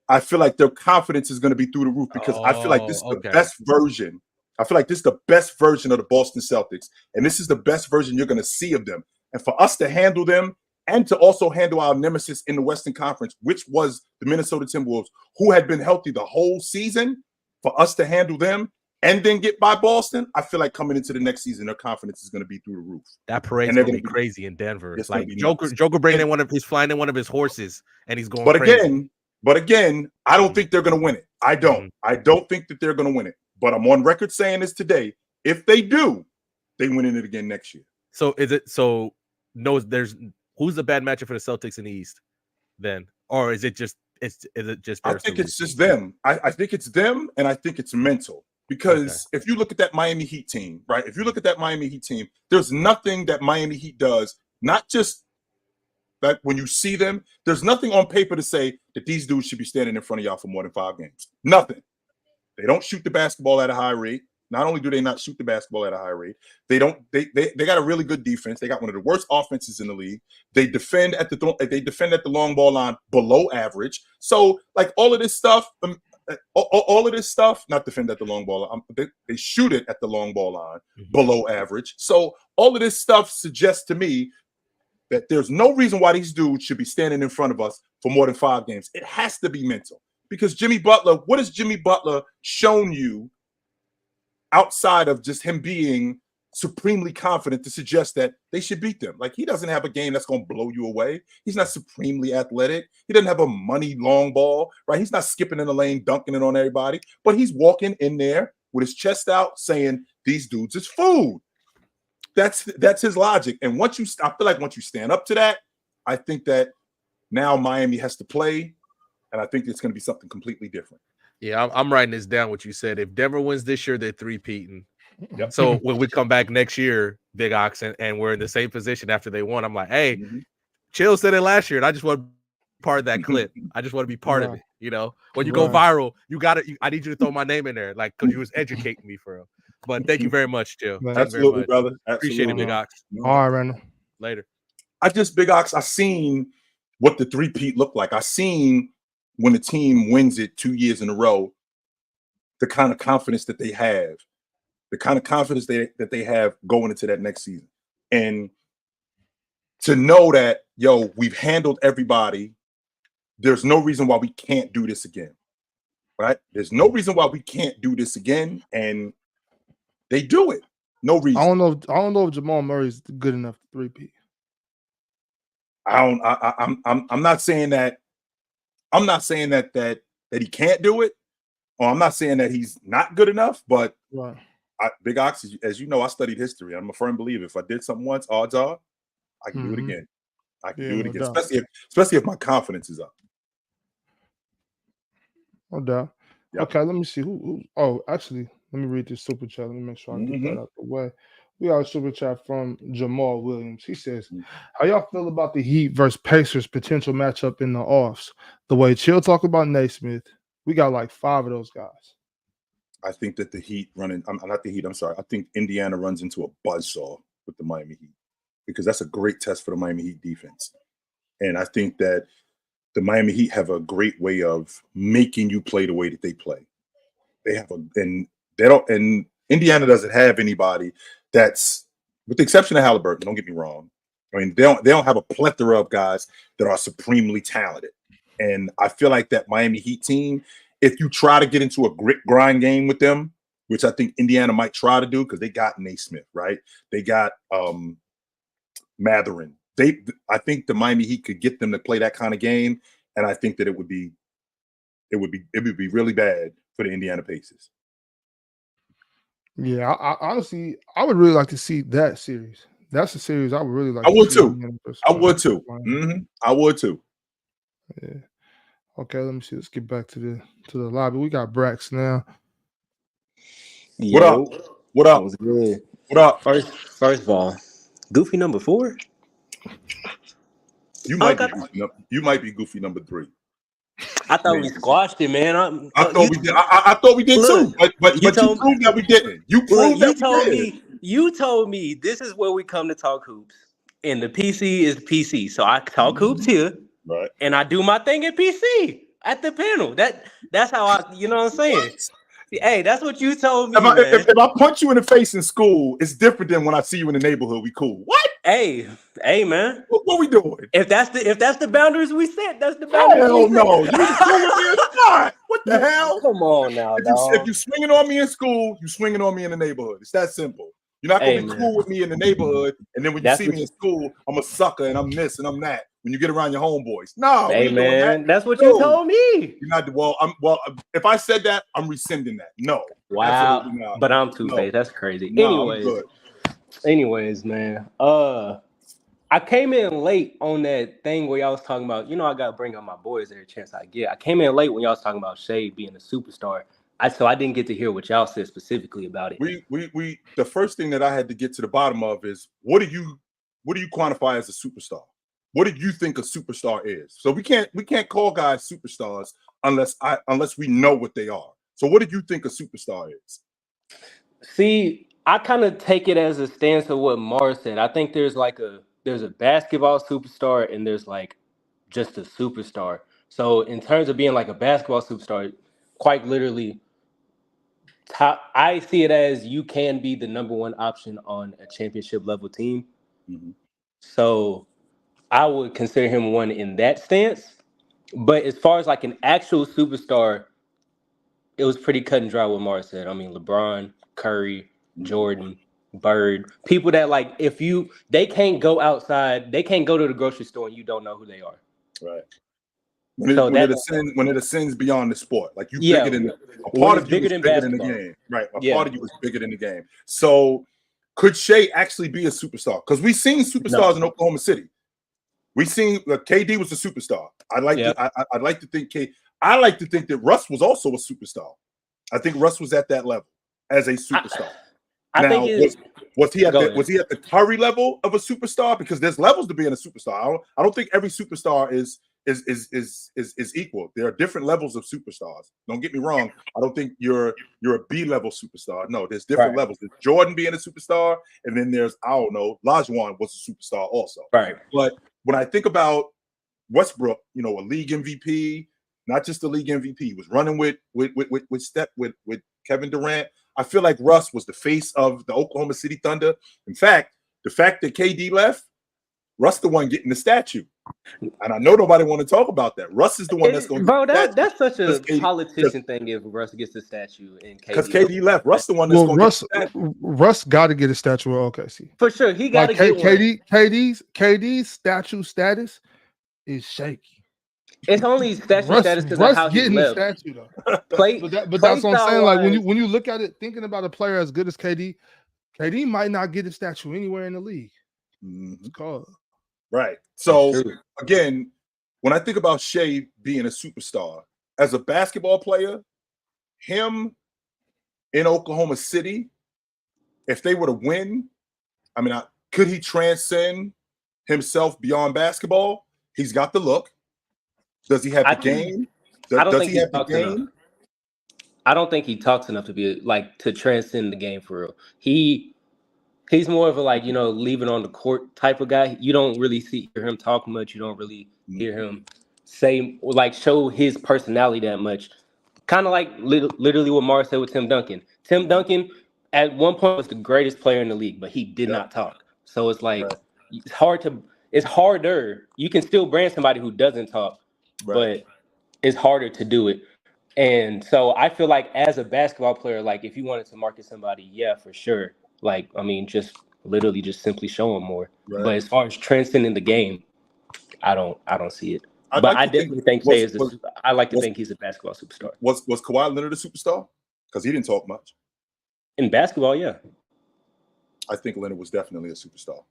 I feel like their confidence is gonna be through the roof because I feel like this is the best version. I feel like this is the best version of the Boston Celtics, and this is the best version you're going to see of them. And for us to handle them and to also handle our nemesis in the Western Conference, which was the Minnesota Timberwolves, who had been healthy the whole season, for us to handle them and then get by Boston, I feel like coming into the next season, their confidence is going to be through the roof. That parade's going to be crazy in Denver. It's like Joker bringing in he's flying in one of his horses, and he's going crazy. But again, I don't think they're going to win it. I don't. I don't think that they're going to win it. But I'm on record saying this today. If they do, they win it again next year. So who's the bad matchup for the Celtics in the East then? Or is it just I think it's just them. I think it's them, and I think it's mental. Because if you look at that Miami Heat team, right? If you look at that Miami Heat team, there's nothing that Miami Heat does, not just that when you see them, there's nothing on paper to say that these dudes should be standing in front of y'all for more than 5 games. Nothing. They don't shoot the basketball at a high rate. Not only do they not shoot the basketball at a high rate, they got a really good defense. They got one of the worst offenses in the league. They defend at the long ball line below average. So like all of this stuff, not defend at the long ball line. They shoot it at the long ball line below average. So all of this stuff suggests to me that there's no reason why these dudes should be standing in front of us for more than 5 games. It has to be mental. Because Jimmy Butler, what has Jimmy Butler shown you outside of just him being supremely confident to suggest that they should beat them? Like, he doesn't have a game that's going to blow you away. He's not supremely athletic. He doesn't have a money long ball, right? He's not skipping in the lane, dunking it on everybody, but he's walking in there with his chest out saying, these dudes is food. That's his logic. And I feel like once you stand up to that, I think that now Miami has to play. And I think it's going to be something completely different. Yeah, I'm writing this down. What you said. If Denver wins this year, they're 3-peating. Yep. So when we come back next year, Big Ox, and we're in the same position after they won, I'm like, hey, Chill said it last year, and I just want to be part of that clip. I just want to be part of it. You know, when you go viral, I need you to throw my name in there, like, because you was educating me for real. But thank you very much, Chill. Absolutely, brother. Appreciate it, Big Ox. All right, Randall. Later. Big Ox, I seen what the three-peat looked like. I seen when the team wins it 2 years in a row, the kind of confidence that they have, the kind of confidence that they have going into that next season. And to know that, yo, we've handled everybody. There's no reason why we can't do this again, right? There's no reason why we can't do this again, and they do it. No reason. I don't know if Jamal Murray's good enough to three-peat. I'm not saying that. I'm not saying that he can't do it, or I'm not saying that he's not good enough. But right. Big Ox, as you know, I studied history. I'm a firm believer. If I did something once, odds are I can do it again. I can do it again, especially if my confidence is up. No doubt. Yep. Okay, let me see who. Oh, actually, let me read this super chat. Let me make sure I get that out the way. We got a super chat from Jamal Williams. He says, "How y'all feel about the Heat versus Pacers potential matchup in the offs? The way Chill talked about Naismith, we got like 5 of those guys." I think that the Heat not the Heat. I'm sorry. I think Indiana runs into a buzzsaw with the Miami Heat because that's a great test for the Miami Heat defense, and I think that the Miami Heat have a great way of making you play the way that they play. And Indiana doesn't have anybody that's, with the exception of Halliburton, don't get me wrong. I mean, they don't have a plethora of guys that are supremely talented. And I feel like that Miami Heat team, if you try to get into a grit grind game with them, which I think Indiana might try to do because they got Naismith, right? They got Matherin. I think the Miami Heat could get them to play that kind of game, and I think that it would be really bad for the Indiana Pacers. Yeah, I honestly, I would really like to see that series. That's a series I would really like. I would too. I would too. I would too. Yeah. Okay, let me see. Let's get back to the lobby. We got Brax now. What up? What up? What's good? What up? First of all, Goofy number 4. You might be Goofy number 3. I thought we squashed it, man. I thought we did. I thought we did too. But you proved that we didn't. You proved that we did. You told me this is where we come to talk hoops, and the PC is PC. So I talk hoops here, right? And I do my thing at PC at the panel. That's how I. You know what I'm saying? Hey, that's what you told me. If I punch you in the face in school, it's different than when I see you in the neighborhood. We cool. What? Hey, man. What we doing? If that's the boundaries we set, that's the boundaries. Hell no. You cool with me or not? What the hell? Come on now, if you swinging on me in school, you swinging on me in the neighborhood. It's that simple. You're not gonna be cool with me in the neighborhood, and then when you see me in school, I'm a sucker and I'm this and I'm that. When you get around your homeboys, no. Hey man, that's what you told me. You're not. Well, if I said that, I'm rescinding that. No. Wow. But I'm two-faced. That's crazy. No, anyways, man. I came in late on that thing where y'all was talking about. You know, I gotta bring up my boys every chance I get. I came in late when y'all was talking about Shea being a superstar. So I didn't get to hear what y'all said specifically about it. We the first thing that I had to get to the bottom of is what do you quantify as a superstar? What do you think a superstar is? So we can't call guys superstars unless we know what they are. So what did you think a superstar is? See, I kind of take it as a stance of what Mars said. I think there's a basketball superstar and there's like just a superstar. So in terms of being like a basketball superstar, quite literally, I see it as you can be the number one option on a championship level team. Mm-hmm. So I would consider him one in that stance. But as far as like an actual superstar, it was pretty cut and dry what Mars said. I mean, LeBron, Curry, Jordan, Bird, people that like they can't go outside, they can't go to the grocery store and you don't know who they are. Right. When it ascends beyond the sport, like bigger than a part of you is bigger than the game, right? Part of you is bigger than the game. So, could Shea actually be a superstar? Because we've seen superstars in Oklahoma City. We've seen KD was a superstar. I'd like to think that Russ was also a superstar. I think Russ was at that level as a superstar. Was he at the Curry level of a superstar? Because there's levels to being a superstar. I don't think every superstar is equal. There are different levels of superstars. Don't get me wrong. I don't think you're a B-level superstar. No, there's different levels. There's Jordan being a superstar, and then there's Olajuwon was a superstar also. Right. But when I think about Westbrook, a league MVP, not just the league MVP. He was running with Kevin Durant. I feel like Russ was the face of the Oklahoma City Thunder. In fact, the fact that KD left, Russ the one getting the statue. And I know nobody want to talk about that. Russ is the one that's going to bro. get the That's such a KD, politician thing if Russ gets the statue and because KD left. Russ the one that's going to get the statue. Russ got to get a statue of OKC. For sure. He got to get one. KD's statue status is shaky. It's only statue status because of how he getting left. The statue though. But that's what I'm saying. Like when you look at it, thinking about a player as good as KD might not get a statue anywhere in the league. It's called. Right. So again, when I think about Shea being a superstar as a basketball player, him in Oklahoma City, if they were to win, I mean, could he transcend himself beyond basketball? He's got the look. Does he have the game? Does he have the game? I don't think he talks enough to be to transcend the game for real. He's more of a leave it on the court type of guy. You don't really hear him talk much. You don't really hear him say show his personality that much. Kind of literally what Mars said with Tim Duncan. Tim Duncan at one point was the greatest player in the league, but he did not talk. So it's it's harder. You can still brand somebody who doesn't talk, but it's harder to do it. And so I feel like as a basketball player, if you wanted to market somebody, yeah, for sure. Just literally just simply show them more. Right. But as far as transcending the game, I don't see it. I definitely think Shea is. I like to think he's a basketball superstar. Was Kawhi Leonard a superstar? Because he didn't talk much. In basketball, yeah. I think Leonard was definitely a superstar.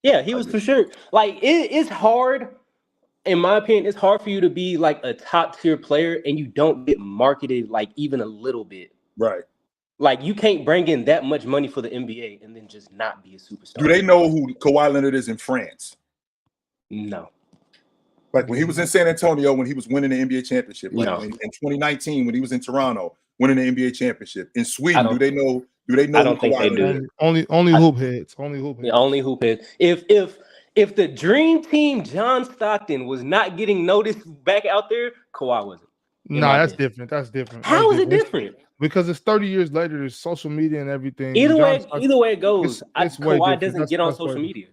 Yeah, he was for sure. It's hard, in my opinion, it's hard for you to be a top tier player and you don't get marketed even a little bit. Right. You can't bring in that much money for the NBA and then just not be a superstar. Do they know who Kawhi Leonard is in France? No. When he was in San Antonio, when he was winning the NBA championship, in 2019, when he was in Toronto, winning the NBA championship. In Sweden, do they know? I don't think they do. Only hoop heads. Only hoop heads. Yeah, only hoop heads. If the dream team John Stockton was not getting noticed back out there, Kawhi wasn't. Nah, that's different. That's different. How is it different? Because it's 30 years later, there's social media and everything. Either way it goes, Kawhi doesn't get on social media.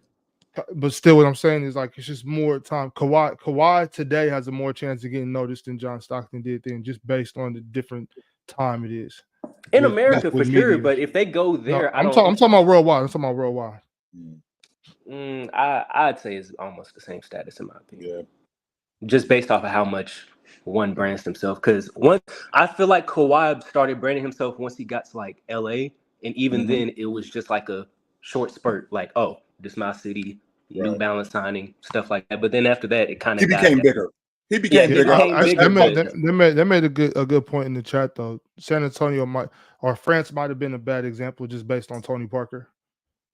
But still, what I'm saying is it's just more time. Kawhi today has a more chance of getting noticed than John Stockton did then, just based on the different time it is. In America, for sure. But if they go there, I'm talking about worldwide. I'd say it's almost the same status in my opinion. Yeah. Just based off of how much one brands himself. Because I feel like Kawhi started branding himself once he got to LA, and even then it was just a short spurt. This is my city, New Balance signing, stuff like that. But then after that, it kind of became bigger. He became bigger. They made a good point in the chat though. San Antonio France might have been a bad example just based on Tony Parker.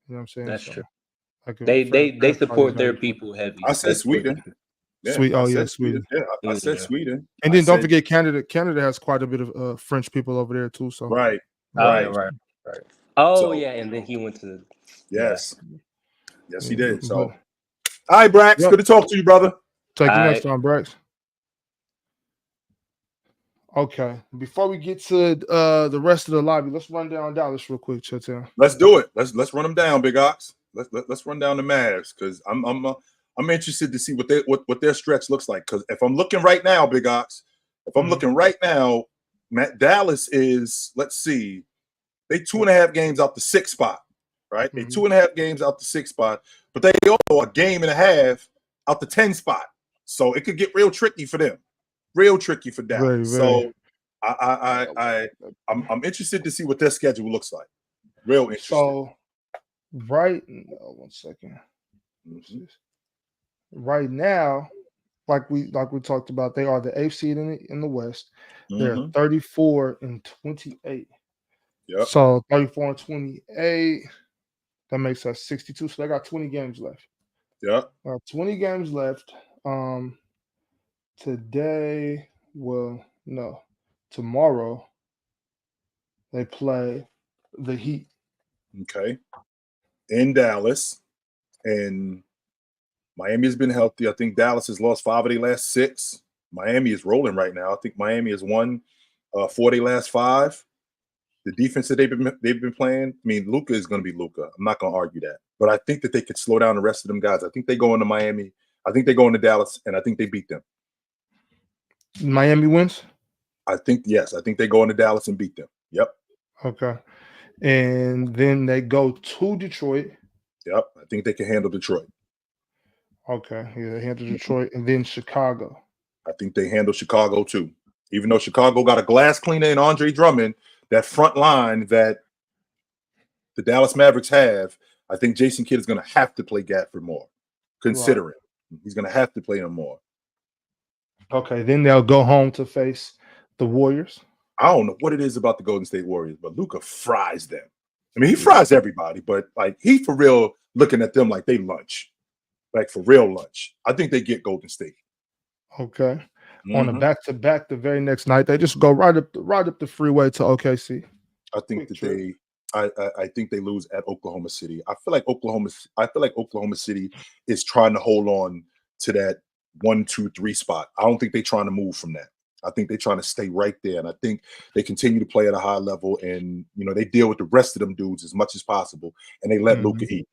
You know what I'm saying? That's true. They support their people heavy. I said Sweden. Yeah, Sweden. Yeah, I said Sweden. And then don't forget Canada. Canada has quite a bit of French people over there too. So right. Oh yeah, and then he went to yes, he did. So, all right, Brax, good to talk to you, brother. Take you next time, Brax. Okay, before we get to the rest of the lobby, let's run down Dallas real quick, Chitchat. Let's do it. Let's run them down, Big Ox. Let's run down the Mavs because I'm interested to see what their stretch looks like. Because if I'm looking right now, Big Ox, looking right now, Dallas is, let's see, they 2.5 games out the 6th spot, right? They 2.5 games out the 6th spot, but they also a game and a half out the 10 spot. So it could get real tricky for them, real tricky for Dallas. So I'm interested to see what their schedule looks like. Real interesting. So one second. Right now, like we talked about, they are the 8th seed in the West. They're 34-28. Yep. So 34-28, that makes us 62. So they got 20 games left. Yep. 20 games left. Tomorrow they play the Heat. Okay. In Dallas. And Miami has been healthy. I think Dallas has lost 5 of their last 6. Miami is rolling right now. I think Miami has won 4 of their last 5. The defense that they've been playing. I mean, Luka is going to be Luka. I'm not going to argue that. But I think that they could slow down the rest of them guys. I think they go into Miami. I think they go into Dallas, and I think they beat them. Miami wins? I think, yes. I think they go into Dallas and beat them. Yep. Okay. And then they go to Detroit. Yep. I think they can handle Detroit. Okay. Yeah, they handle Detroit. And then Chicago. I think they handle Chicago, too. Even though Chicago got a glass cleaner in Andre Drummond, that front line that the Dallas Mavericks have, I think Jason Kidd is going to have to play Gafford more, considering he's going to have to play him more. Okay, then they'll go home to face the Warriors. I don't know what it is about the Golden State Warriors, but Luka fries them. I mean, he fries everybody, but like he for real looking at them like they lunch, like for real lunch. I think they get Golden State. Okay. On a back-to-back the very next night, they just go right up the freeway to OKC. I think that I think they lose at Oklahoma City. I feel like Oklahoma City is trying to hold on to that 1, 2, 3 spot. I don't think they're trying to move from that. I think they're trying to stay right there, and I think they continue to play at a high level, and they deal with the rest of them dudes as much as possible, and they let Luka eat.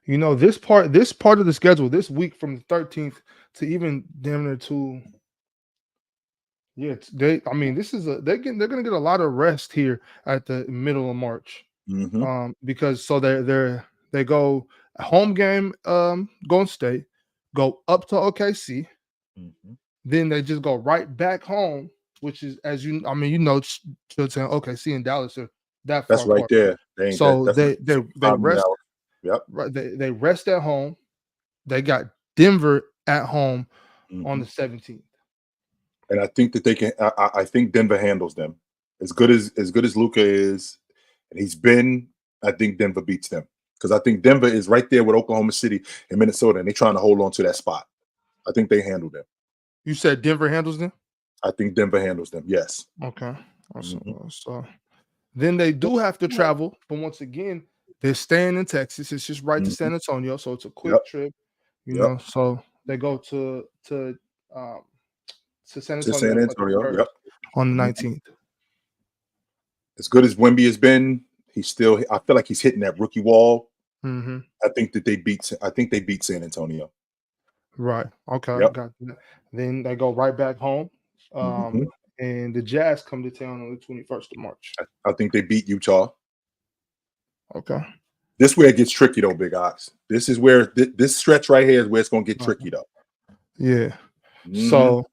This part of the schedule this week from the 13th to even damn near to they're gonna get a lot of rest here at the middle of March. Because they go home game Golden State, go up to OKC, then they just go right back home, which is Chitchat, OKC and Dallas are that far that's right apart. there. So they rest. Yep. Right, they rest at home. They got Denver at home on the 17th. And I think that they can. I think Denver handles them as good as Luka is, and he's been. I think Denver beats them because I think Denver is right there with Oklahoma City and Minnesota, and they're trying to hold on to that spot. I think they handle them. You said Denver handles them? I think Denver handles them. Yes. Okay. So then they do have to travel, but once again, they're staying in Texas. It's just right to San Antonio, so it's a quick trip. So they go to San Antonio, on the 19th. As good as Wemby has been, I feel like he's hitting that rookie wall. I think they beat San Antonio. Right. Okay. Got that. Then they go right back home. And the Jazz come to town on the 21st of March. I think they beat Utah. Okay. This is where it gets tricky though, Big Ox. This is where this stretch right here is where it's going to get tricky though. Yeah. So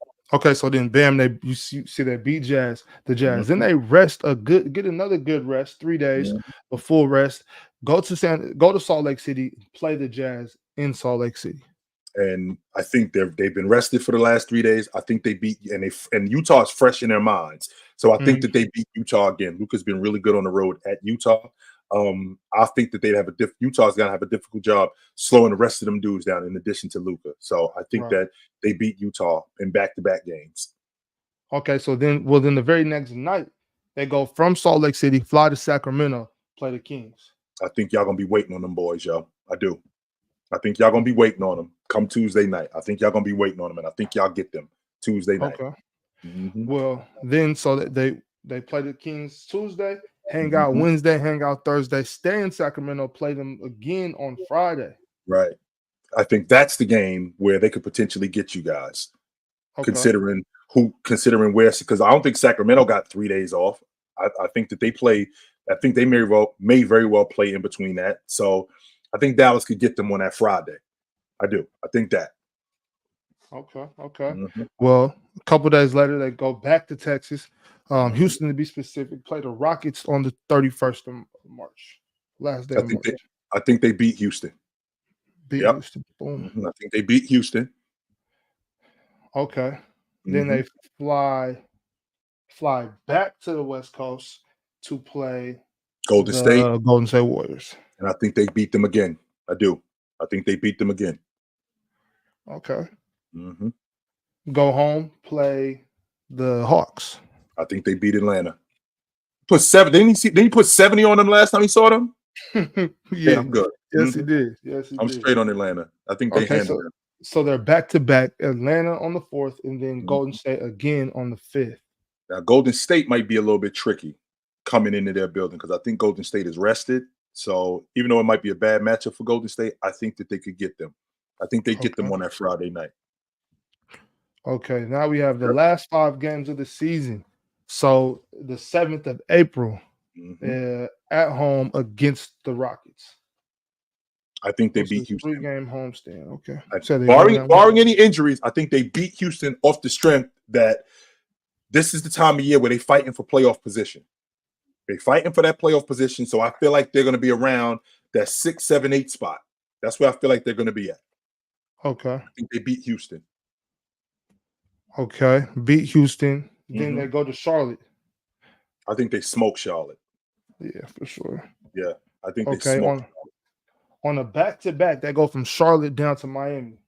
then bam, you see they beat the Jazz. Then they get another good rest, 3 days, a full rest. Go to Salt Lake City, play the Jazz in Salt Lake City. And I think they've been rested for the last 3 days. I think they beat and Utah is fresh in their minds. So I think that they beat Utah again. Luka's been really good on the road at Utah. I think that Utah's gonna have a difficult job slowing the rest of them dudes down in addition to Luka. So I think that they beat Utah in back-to-back games. Okay, so then the very next night they go from Salt Lake City, fly to Sacramento, play the Kings. I think y'all gonna be waiting on them boys, yo. I do. I think y'all gonna be waiting on them come Tuesday night. I think y'all gonna be waiting on them, and I think y'all get them Tuesday night. Okay. Well, then so they play the Kings Tuesday, hang out Wednesday, hang out Thursday, stay in Sacramento, play them again on Friday. Right. I think that's the game where they could potentially get you guys, considering where, because I don't think Sacramento got 3 days off. I think that they play. I think they may very well play in between that. So I think Dallas could get them on that Friday. I do. I think that. Okay. Well, a couple days later, they go back to Texas. Houston, to be specific, play the Rockets on the 31st of March. Last day of March. I think they beat Houston. Houston. Boom. I think they beat Houston. Okay. Then they fly back to the West Coast to play Golden State Warriors. And I think they beat them again. I do. I think they beat them again. Okay. Go home, play the Hawks. I think they beat Atlanta. Put 7. Didn't he put 70 on them last time he saw them? Yeah, I'm good. yes, he did. Yes, he I'm did. straight on Atlanta. I think they handled it. So they're back to back. Atlanta on the 4th, and then Golden State again on the 5th. Now, Golden State might be a little bit tricky coming into their building because I think Golden State is rested. So even though it might be a bad matchup for Golden State, I think that they could get them. I think they get them on that Friday night. Okay, now we have the last 5 games of the season. So the 7th of April at home against the Rockets. I think they beat Houston. 3-game homestand. Okay. So barring any injuries, I think they beat Houston off the strength that this is the time of year where they're fighting for playoff position. They're fighting for that playoff position. So I feel like they're going to be around that 6, 7, 8 spot. That's where I feel like they're going to be at. Okay. I think they beat Houston. Okay. Beat Houston. Then they go to Charlotte. I think they smoke Charlotte. Yeah, for sure. Yeah. I think they smoke on a back-to-back, they go from Charlotte down to Miami.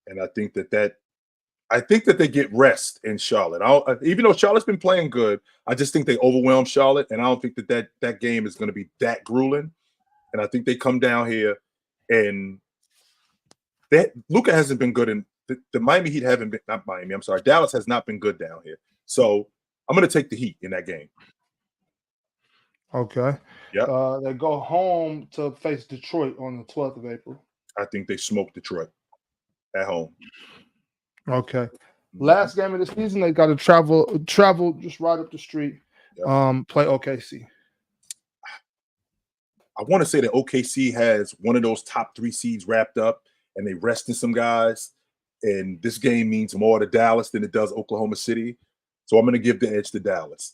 And I think that they get rest in Charlotte. Even though Charlotte's been playing good, I just think they overwhelm Charlotte, and I don't think that game is going to be that grueling. And I think they come down here, and Luka hasn't been good in the Miami Heat haven't been not Miami. I'm sorry, Dallas has not been good down here. So I'm going to take the Heat in that game. Okay. Yeah. They go home to face Detroit on the 12th of April. I think they smoke Detroit at home. Okay. Last game of the season, they got to travel just right up the street. Play OKC. I want to say that OKC has one of those top 3 seeds wrapped up, and they resting some guys. And this game means more to Dallas than it does Oklahoma City. So I'm going to give the edge to Dallas.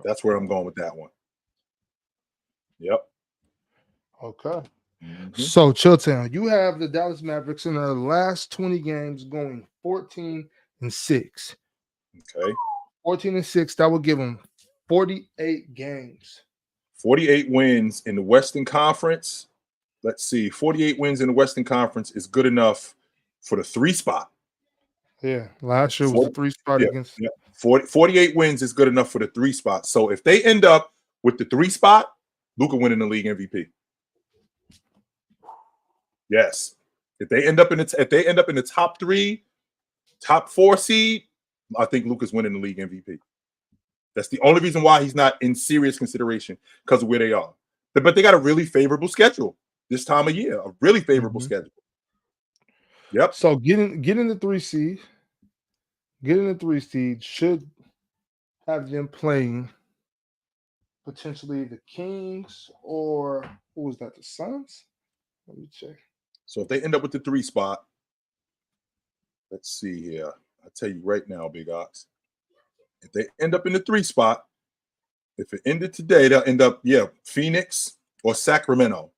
That's where I'm going with that one. Yep. Okay. So, Chilltown, you have the Dallas Mavericks in their last 20 games going 14-6. Okay. 14-6. That would give them 48 games. 48 wins in the Western Conference. Let's see. 48 wins in the Western Conference is good enough for the 3 spot. Yeah. Last year was the 3 spot against. Yeah. 48 wins is good enough for the 3 spot. So if they end up with the 3 spot, Luka winning the league MVP. Yes. If they end up in the top 3, top 4 seed, I think Luka's winning the league MVP. That's the only reason why he's not in serious consideration, because of where they are. But they got a really favorable schedule this time of year. A really favorable schedule. Yep. So getting the 3 seed. Getting the 3 seed should have them playing potentially the Kings or who was that? The Suns? Let me check. So if they end up with the 3 spot, let's see here. I'll tell you right now, Big Ox. If they end up in the 3 spot, if it ended today, they'll end up, Phoenix or Sacramento.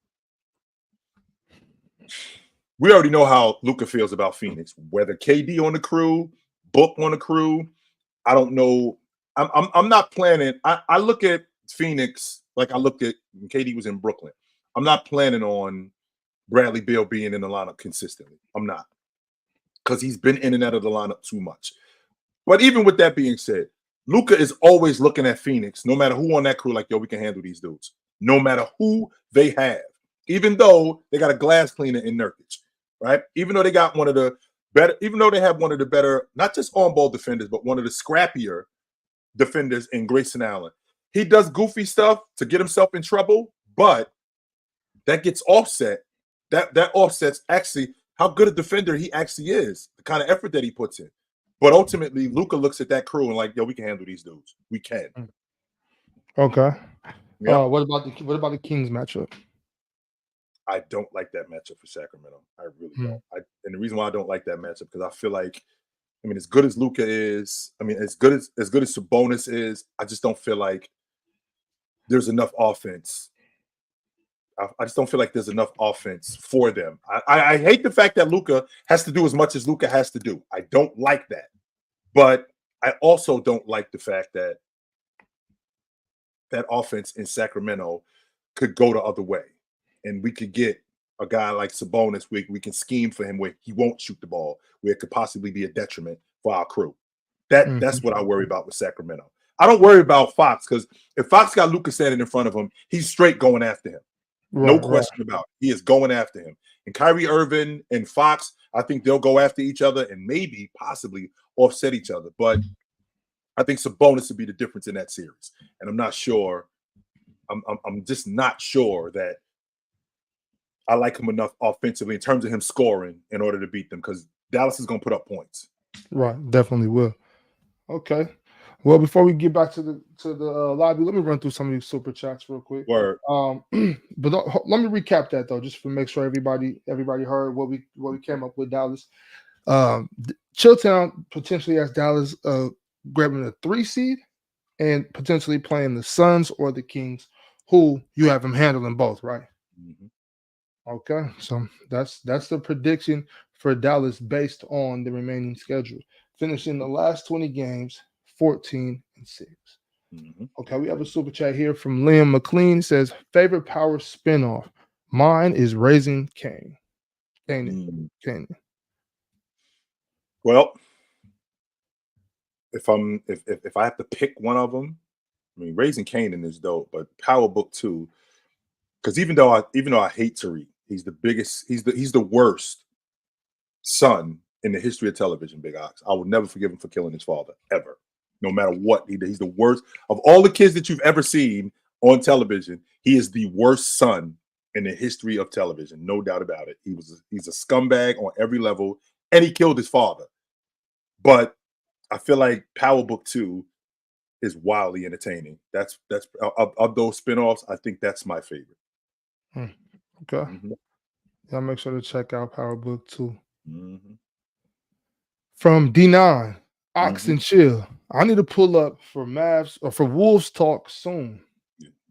We already know how Luka feels about Phoenix. Whether KD on the crew, Book on the crew, I don't know. I'm not planning. I look at Phoenix like I looked at when KD was in Brooklyn. I'm not planning on Bradley Beal being in the lineup consistently. I'm not, because he's been in and out of the lineup too much. But even with that being said, Luka is always looking at Phoenix, no matter who on that crew, like, yo, we can handle these dudes. No matter who they have, even though they got a glass cleaner in Nurkic, right? Even though they got one of the better, even though they have one of the better, not just on-ball defenders, but one of the scrappier defenders in Grayson Allen. He does goofy stuff to get himself in trouble, but that gets offset. That offsets actually how good a defender he actually is, the kind of effort that he puts in. But ultimately, Luka looks at that crew and like, yo, we can handle these dudes. We can. Okay. Yep. What about the Kings matchup? I don't like that matchup for Sacramento. I really don't. And the reason why I don't like that matchup, because I feel like, as good as Luka is, as good as Sabonis is, I just don't feel like there's enough offense. I just don't feel like there's enough offense for them. I hate the fact that Luka has to do as much as Luka has to do. I don't like that. But I also don't like the fact that that offense in Sacramento could go the other way. And we could get a guy like Sabonis, we can scheme for him where he won't shoot the ball, where it could possibly be a detriment for our crew. That's what I worry about with Sacramento. I don't worry about Fox because if Fox got Luka standing in front of him, he's straight going after him. No question about it. He is going after him. And Kyrie Irving and Fox, I think they'll go after each other and maybe possibly offset each other. But I think Sabonis would be the difference in that series. And I'm not sure. I'm just not sure that I like him enough offensively in terms of him scoring in order to beat them because Dallas is going to put up points. Right, definitely will. Okay. Well, before we get back to the lobby, let me run through some of these super chats real quick. Word. But let me recap that though, just to make sure everybody heard what we came up with. Dallas, Chilltown potentially has Dallas grabbing a 3 seed and potentially playing the Suns or the Kings, who you have them handling both, right? Mm-hmm. Okay, so that's the prediction for Dallas based on the remaining schedule, finishing the last 20 games 14-6. Mm-hmm. Okay, we have a super chat here from Liam McLean. It says favorite power spinoff. Mine is Raising Cain. Canaan. Well, if I have to pick one of them, I mean Raising Canaan is dope, but Power Book 2, because even though I hate Tariq, he's the worst son in the history of television, Big Ox. I will never forgive him for killing his father, ever. No matter what he did. He's the worst. Of all the kids that you've ever seen on television, he is the worst son in the history of television. No doubt about it. He's a scumbag on every level, and he killed his father. But I feel like Power Book 2 is wildly entertaining. That's of those spinoffs, I think that's my favorite. Okay. Mm-hmm. Y'all make sure to check out Power Book 2. Mm-hmm. From D9, Ox and Chill. I need to pull up for Mavs or for Wolves talk soon.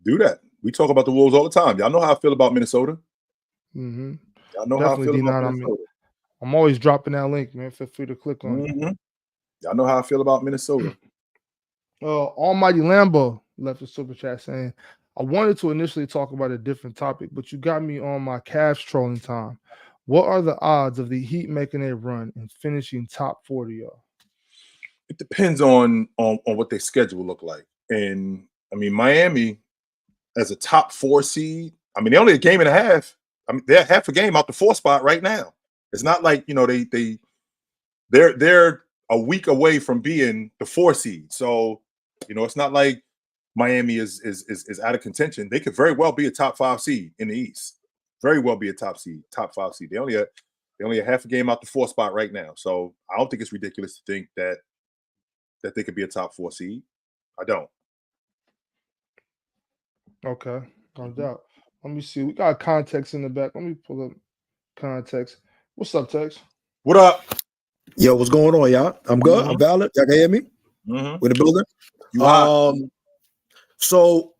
Do that. We talk about the Wolves all the time. Y'all know how I feel about Minnesota. Mm-hmm. Y'all know definitely, how I feel D9, about Minnesota. I'm always dropping that link, man. Feel free to click on it. Y'all know how I feel about Minnesota. Almighty Lambo left a super chat saying, I wanted to initially talk about a different topic, but you got me on my Cavs trolling time. What are the odds of the Heat making a run and finishing top 40, y'all? It depends on what their schedule look like. And I mean, Miami as a top 4 seed, I mean, they're only a game and a half. I mean, they're half a game out the 4 spot right now. It's not like, you know, they're a week away from being the 4 seed. So, you know, it's not like Miami is out of contention. They could very well be a top 5 seed in the East. Very well be a top 5 seed. They only a half a game out the 4 spot right now. So I don't think it's ridiculous to think that they could be a top 4 seed. I don't. Okay, no doubt. Let me see. We got context in the back. Let me pull up context. What's up, Tex? What up? Yo, what's going on, y'all? I'm good. I'm valid. Y'all can hear me? We're in the building. You hot? So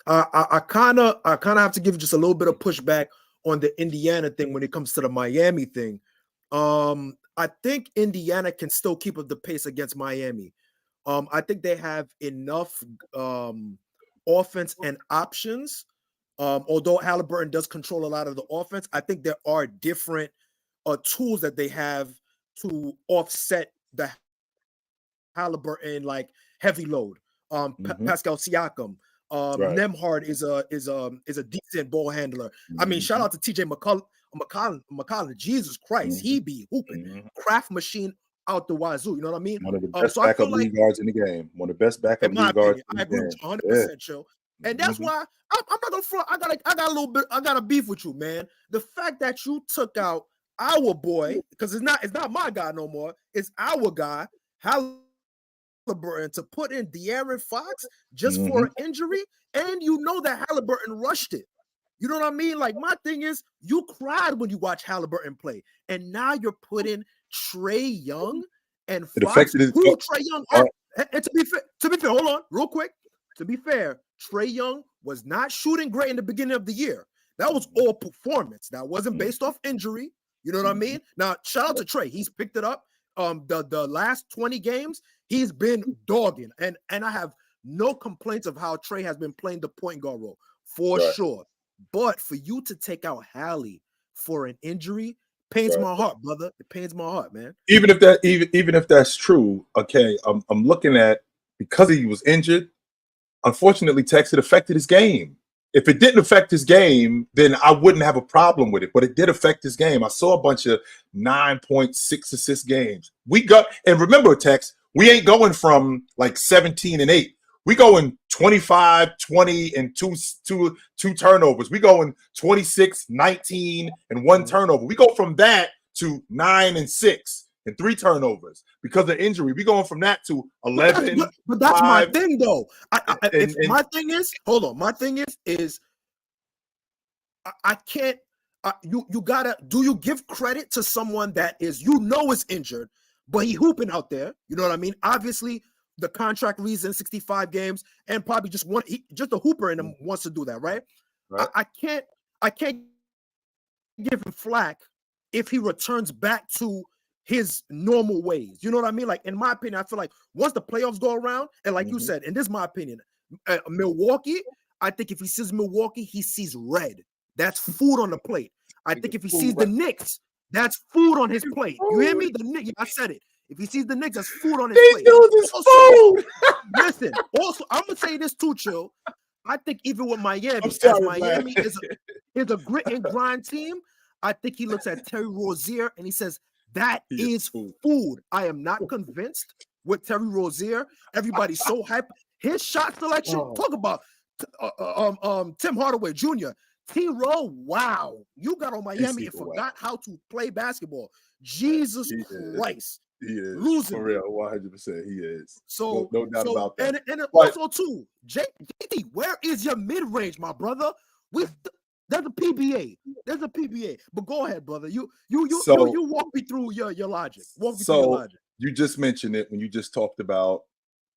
I kind of have to give just a little bit of pushback on the Indiana thing when it comes to the Miami thing. I think Indiana can still keep up the pace against Miami. I think they have enough offense and options. Although Halliburton does control a lot of the offense, I think there are different tools that they have to offset the Halliburton like heavy load. Pascal Siakam, Right. Nembhard is a decent ball handler. I mean, shout out to TJ McCollum. Jesus Christ, he be hooping. Craft machine out the wazoo. You know what I mean? One of the best backup lead guards in the game. One of the best backup lead guards. I agree with you 100%, Joe. And that's why I'm not gonna front. I got a beef with you, man. The fact that you took out our boy, because it's not my guy no more. It's our guy, Halliburton, to put in De'Aaron Fox just for an injury, and you know that Halliburton rushed it. You know what I mean? Like, my thing is, you cried when you watch Halliburton play, and now you're putting Trae Young and Fox. Who Trae Young? And to be fair, hold on, real quick. To be fair, Trae Young was not shooting great in the beginning of the year. That was all performance. That wasn't based off injury. You know what I mean? Now, shout out to Trae. He's picked it up. The last 20 games, he's been dogging. And I have no complaints of how Trae has been playing the point guard role, for sure. But for you to take out Hallie for an injury pains my heart, brother. It pains my heart, man. Even if that's true, okay, I'm looking at because he was injured, unfortunately, Tex, it affected his game. If it didn't affect his game, then I wouldn't have a problem with it. But it did affect his game. I saw a bunch of 9.6 assist games. And remember, Tex, we ain't going from like 17 and 8. We going 25, 20, and two turnovers. We going 26, 19, and 1 turnover. We go from that to 9 and 6 and 3 turnovers because of injury. We going from that to 11. But that's 5, my thing, though. My thing is I can't. You gotta. Do you give credit to someone that is is injured, but he hooping out there? You know what I mean? Obviously, the contract reason 65 games and probably just a hooper in him wants to do that, right? I can't give him flack if he returns back to his normal ways. You know what I mean? Like, in my opinion, I feel like once the playoffs go around, and like you said, and this is my opinion, Milwaukee, I think if he sees Milwaukee, he sees red. That's food on the plate. I think if he sees the Knicks, that's food on his plate. You hear me? The Knicks, I said it. If he sees the Knicks, that's food on his plate. Also, listen, also, I'm going to say this too, Chill. I think even with Miami, Miami is a grit and grind team, I think he looks at Terry Rozier and he says, that is food. I am not convinced with Terry Rozier. Everybody's so hyped. His shot selection, talk about Tim Hardaway Jr., T-Row, wow. You got on Miami and forgot how to play basketball. Jesus Christ. He is. Losing. For real, 100%. He is. So, no doubt about that. And also, too, JD, where is your mid-range, my brother? There's a PBA. But go ahead, brother. You walk me through your logic. Walk me through your logic. You just mentioned it when you just talked about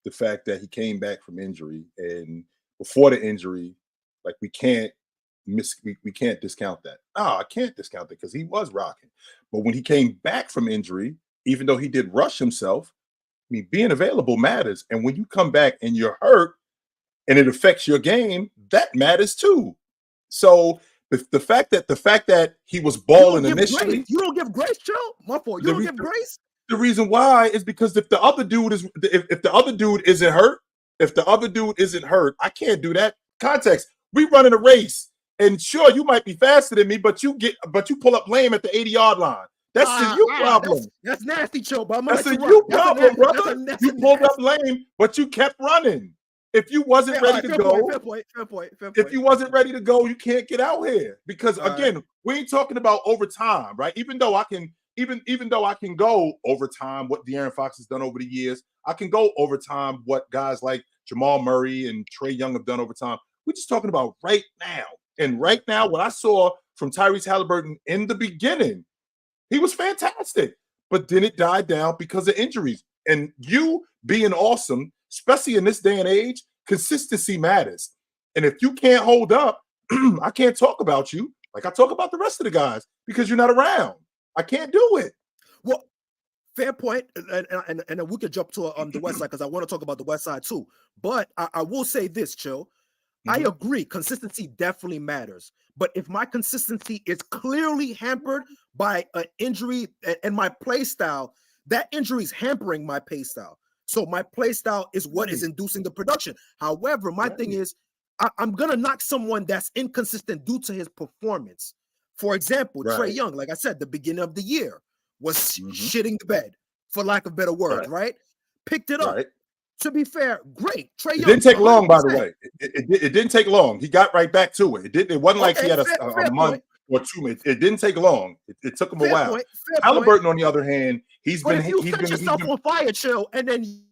the fact that he came back from injury. And before the injury, like we can't discount that. I can't discount it because he was rocking. But when he came back from injury, even though he did rush himself, I mean, being available matters. And when you come back and you're hurt and it affects your game, that matters too. So the fact that he was balling initially, you don't give grace, Joe. My fault. You don't give grace. The reason why is because if the other dude isn't hurt, I can't do that. Context. We running a race. And sure, you might be faster than me, but you pull up lame at the 80-yard line. That's your problem. That's nasty, Joe. But that's a you problem, brother. You pulled up lame, but you kept running. If you wasn't ready to go, fair point. If you wasn't ready to go, you can't get out here because again, we ain't talking about overtime, right? Even though I can go overtime, what De'Aaron Fox has done over the years, I can go overtime. What guys like Jamal Murray and Trae Young have done overtime. We're just talking about right now. And right now, what I saw from Tyrese Halliburton in the beginning, he was fantastic. But then it died down because of injuries. And you being awesome, especially in this day and age, consistency matters. And if you can't hold up, I can't talk about you like I talk about the rest of the guys because you're not around. I can't do it. Well, fair point. And we could jump to the West side because I want to talk about the West side too. But I will say this, Chill. I agree. Consistency definitely matters. But if my consistency is clearly hampered by an injury and my play style, that injury is hampering my play style. So my play style is what is inducing the production. However, my thing is I'm going to knock someone that's inconsistent due to his performance. For example, Trae Young, like I said, the beginning of the year was shitting the bed, for lack of better words, right? Picked it up. To be fair, great. Trae Young. It didn't take long, by the way. It didn't take long. He got right back to it. It wasn't like he had a month or 2 months. It didn't take long. It took him a while. Halliburton, on the other hand, he's been yourself on fire, Chill, and then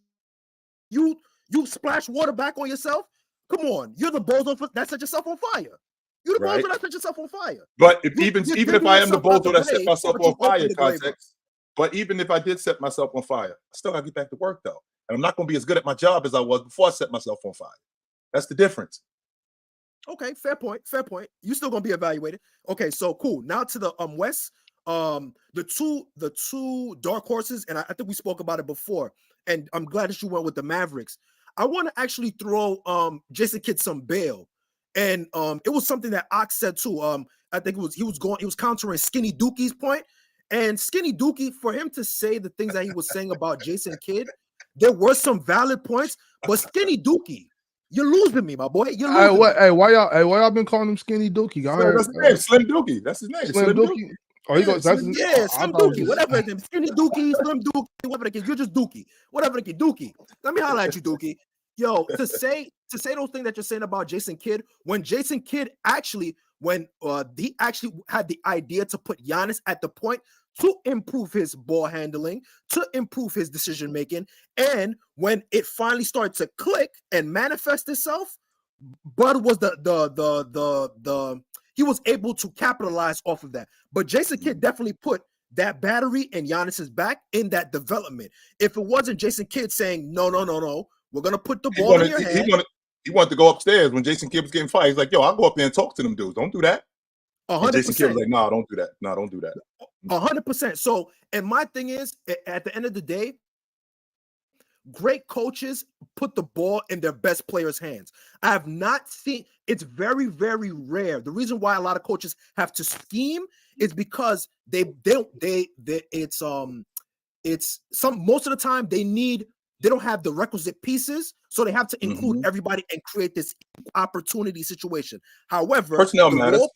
you splash water back on yourself. Come on, you're the bozo that set yourself on fire. You're the bozo that set yourself on fire. But even if I am the bozo that set myself on fire, context. But even if I did set myself on fire, I still gotta get back to work though. And I'm not going to be as good at my job as I was before I set myself on fire. That's the difference. Okay, fair point. You're still going to be evaluated. Okay, so cool. Now to the West. The two dark horses, and I think we spoke about it before. And I'm glad that you went with the Mavericks. I want to actually throw Jason Kidd some bail, and it was something that Ox said too. I think he was countering Skinny Dookie's point, and Skinny Dookie, for him to say the things that he was saying about Jason Kidd. there were some valid points, but Skinny Dookie, you're losing me, my boy. You're losing me. Hey, why y'all been calling him Skinny Dookie? That's his name, Slim Dookie. That's his name, Slim Dookie. Oh, he goes. That's Slim I Dookie, whatever his name. Skinny Dookie, Slim Dookie, whatever the case. You're just Dookie, whatever the case. Dookie. Let me holler at you, Dookie. Yo, to say those things that you're saying about Jason Kidd, when Jason Kidd actually, when he actually had the idea to put Giannis at the point to improve his ball handling, to improve his decision making, and when it finally started to click and manifest itself, Bud was he was able to capitalize off of that. But Jason Kidd definitely put that battery in Giannis's back in that development. If it wasn't Jason Kidd saying, no, we're going to put the ball in your hand. He wanted to go upstairs when Jason Kidd was getting fired. He's like, yo, I'll go up there and talk to them dudes. Don't do that. 100%. Jason Kidd was like, no, don't do that. No, don't do that. 100%. So, and my thing is, at the end of the day, great coaches put the ball in their best players' hands. I have not seen, it's very, very rare. The reason why a lot of coaches have to scheme is because most of the time they don't have the requisite pieces, so they have to include everybody and create this opportunity situation. However, personnel matters.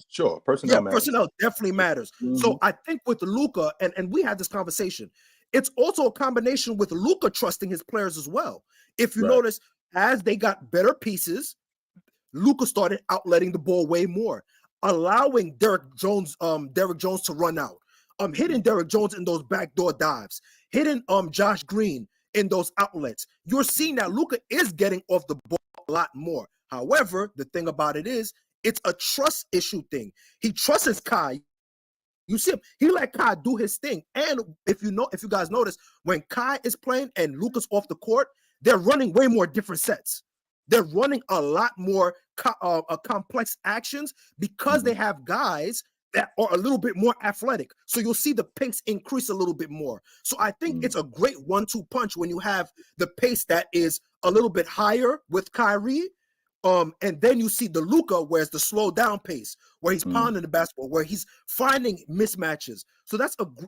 Sure, personnel matters. Personnel definitely matters. So I think with Luka, and we had this conversation, it's also a combination with Luka trusting his players as well. If you notice, as they got better pieces, Luka started outletting the ball way more, allowing Derrick Jones to run out, hitting Derrick Jones in those backdoor dives, hitting Josh Green in those outlets. You're seeing that Luka is getting off the ball a lot more. However, the thing about it is, it's a trust issue thing. He trusts Kai. You see him, he let Kai do his thing. And if you guys notice, when Kai is playing and Luka's off the court, they're running way more different sets. They're running a lot more complex actions because they have guys that are a little bit more athletic. So you'll see the pace increase a little bit more. So I think it's a great 1-2 punch when you have the pace that is a little bit higher with Kyrie. And then you see the Luka, where it's the slow down pace, where he's pounding the basketball, where he's finding mismatches. So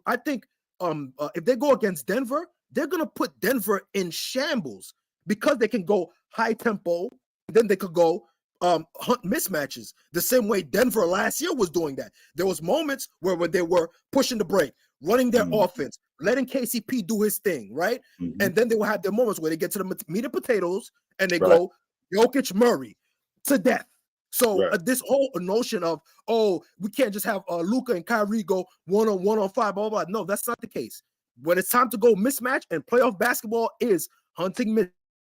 I think if they go against Denver, they're gonna put Denver in shambles because they can go high tempo, then they could go hunt mismatches the same way Denver last year was doing that. There was moments where they were pushing the break, running their offense, letting KCP do his thing, right? And then they will have their moments where they get to the meat and potatoes and they go Jokic, Murray to death. So this whole notion of, we can't just have Luka and Kyrie go 1-on-1 5, blah, blah, blah. No, that's not the case. When it's time to go mismatch, and playoff basketball is hunting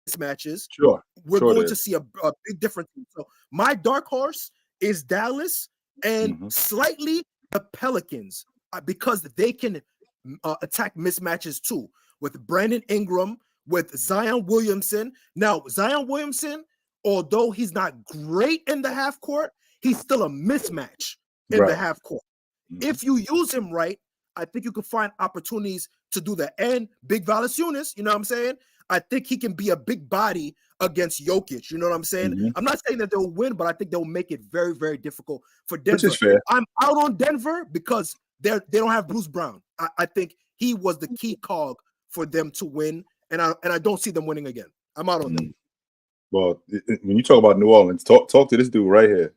mismatches, we're going to see a big difference. So my dark horse is Dallas and slightly the Pelicans because they can attack mismatches too with Brandon Ingram, with Zion Williamson. Now, Zion Williamson, although he's not great in the half court, he's still a mismatch in the half court. If you use him right, I think you can find opportunities to do that. And Big Valanciunas, you know what I'm saying? I think he can be a big body against Jokic. You know what I'm saying? I'm not saying that they'll win, but I think they'll make it very, very difficult for Denver. Which is fair. I'm out on Denver because they don't have Bruce Brown. I think he was the key cog for them to win, and I don't see them winning again. I'm out on them. Well, when you talk about New Orleans, talk to this dude right here.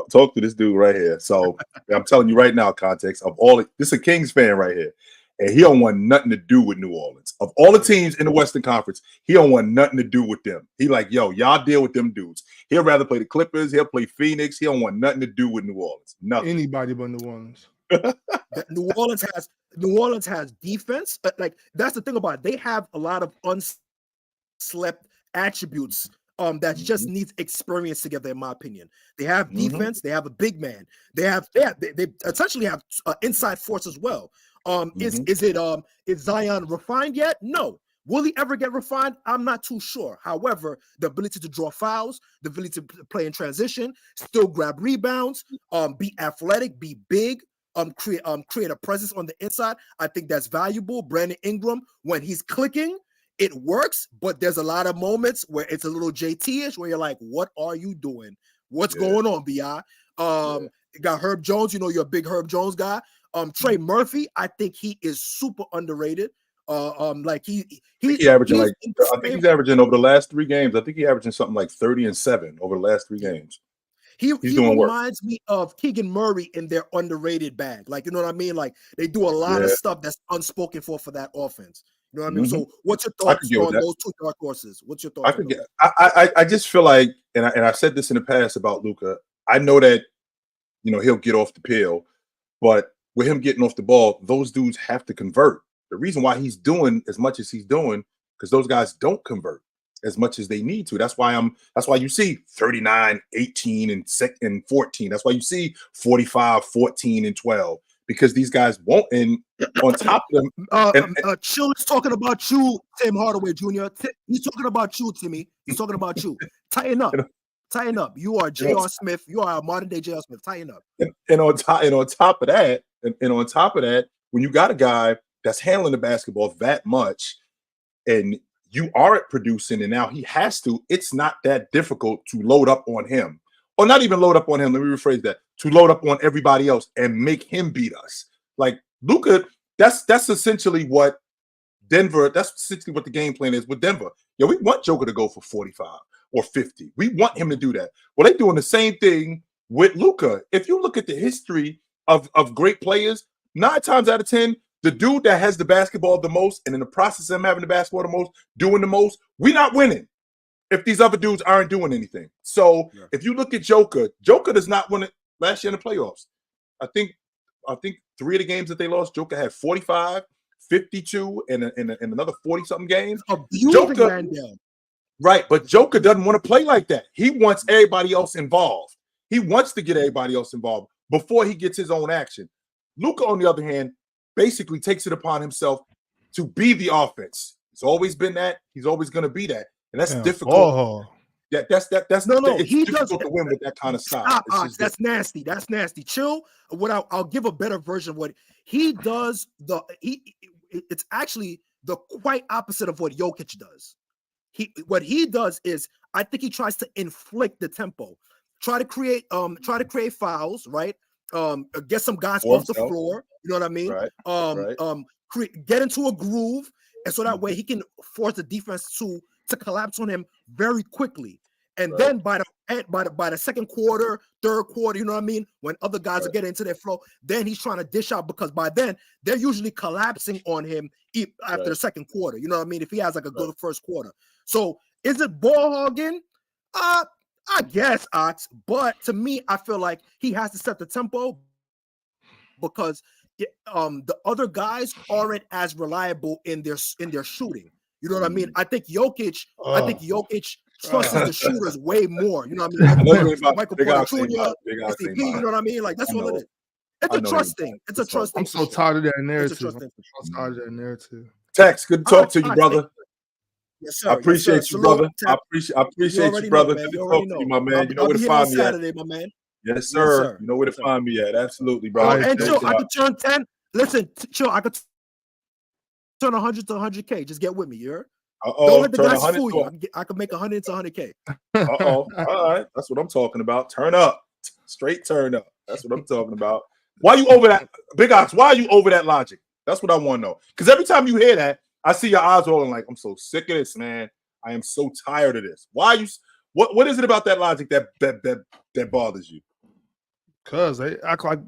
Talk to this dude right here. So I'm telling you right now, context of all this is a Kings fan right here. And he don't want nothing to do with New Orleans. Of all the teams in the Western Conference, he don't want nothing to do with them. He like, yo, y'all deal with them dudes. He'll rather play the Clippers. He'll play Phoenix. He don't want nothing to do with New Orleans. Nothing. Anybody but New Orleans. New Orleans has defense. Like that's the thing about it. They have a lot of unslept attributes that just needs experience together, in my opinion. They have defense. They have a big man. They essentially have inside force as well. Is Zion refined yet? No. Will he ever get refined? I'm not too sure. However, the ability to draw fouls, the ability to play in transition, still grab rebounds, be athletic, be big, create a presence on the inside. I think that's valuable. Brandon Ingram, when he's clicking, it works, but there's a lot of moments where it's a little JT-ish where you're like, what are you doing? What's going on, B.I.? You got Herb Jones, you're a big Herb Jones guy. Trey Murphy, I think he is super underrated. Like he averaging like I think he's averaging over the last 3 games. I think he's averaging something like 30 and 7 over the last 3 games. He doing reminds me of Keegan Murray in their underrated bag. Like, you know what I mean? Like, they do a lot of stuff that's unspoken for that offense. You know what I mean? So what's your thoughts on those 2 dark horses? What's your thoughts? I just feel like, and I said this in the past about Luka. I know that, you know, he'll get off the pill, but with him getting off the ball, those dudes have to convert. The reason why he's doing as much as he's doing, because those guys don't convert as much as they need to. That's why you see 39, 18, and 14. That's why you see 45, 14, and 12. Because these guys won't, and on top of them, Chill is talking about you, Tim Hardaway Jr. He's talking about you, Timmy. He's talking about you. Tighten up. Tighten up. You are J.R. Smith. You are a modern day J.R. Smith. Tighten up. And on top of that, when you got a guy that's handling the basketball that much, and you aren't producing, and now he has to, it's not that difficult to load up on him. Or not even load up on him, let me rephrase that, to load up on everybody else and make him beat us. Like Luka, that's essentially what Denver, that's essentially what the game plan is with Denver. Yo, we want Joker to go for 45 or 50. We want him to do that. Well, they're doing the same thing with Luka. If you look at the history of great players, 9 times out of 10, the dude that has the basketball the most, and in the process of him having the basketball the most, doing the most, we're not winning if these other dudes aren't doing anything. So if you look at Joker does not win it last year in the playoffs. I think 3 of the games that they lost, Joker had 45, 52, and another 40-something games. Joker ran down. Right, but Joker doesn't want to play like that. He wants everybody else involved. He wants to get everybody else involved before he gets his own action. Luka, on the other hand, basically takes it upon himself to be the offense. He's always been that. He's always going to be that. And that's difficult. Yeah, that's it's he difficult does to win with that kind of style. That's nasty. That's nasty. Chill. What I'll give a better version of what he does. It's actually the quite opposite of what Jokic does. What he does is, I think he tries to inflict the tempo, try to create fouls, right? Get some guys off the floor. You know what I mean? Right. Get into a groove, and so that way he can force the defense to collapse on him very quickly. And then by the second quarter, third quarter, you know what I mean? When other guys are getting into their flow, then he's trying to dish out, because by then they're usually collapsing on him after the second quarter. You know what I mean? If he has like a good first quarter. So is it ball hogging? I guess, Ox. But to me, I feel like he has to set the tempo, because the other guys aren't as reliable in their shooting. You know what I mean? I think Jokic trusts the shooters way more. You know what I mean? Michael Porter Jr., SCP, you know what I mean? Like, that's all it is. It's a trust thing. It's a trust thing. I'm so tired of that narrative. Tex, good to talk to you, brother. Yes, sir. I appreciate you, brother. I appreciate you, brother. Good to talk to you, my man. You know where to find me at. Saturday, my man. Yes, sir. You know where to find me at. Absolutely, brother. And Chill, I could turn 10. Listen, Chill, I could turn 100 to 100K. Just get with me, you heard? Don't let the guys fool you. I could make 100 to 100K. All right. That's what I'm talking about. Turn up. Straight turn up. That's what I'm talking about. Why you over that? Big Ox, why are you over that logic? That's what I want to know. Because every time you hear that, I see your eyes rolling like, I'm so sick of this, man. I am so tired of this. Why are you? What is it about that logic that bothers you? Because they act like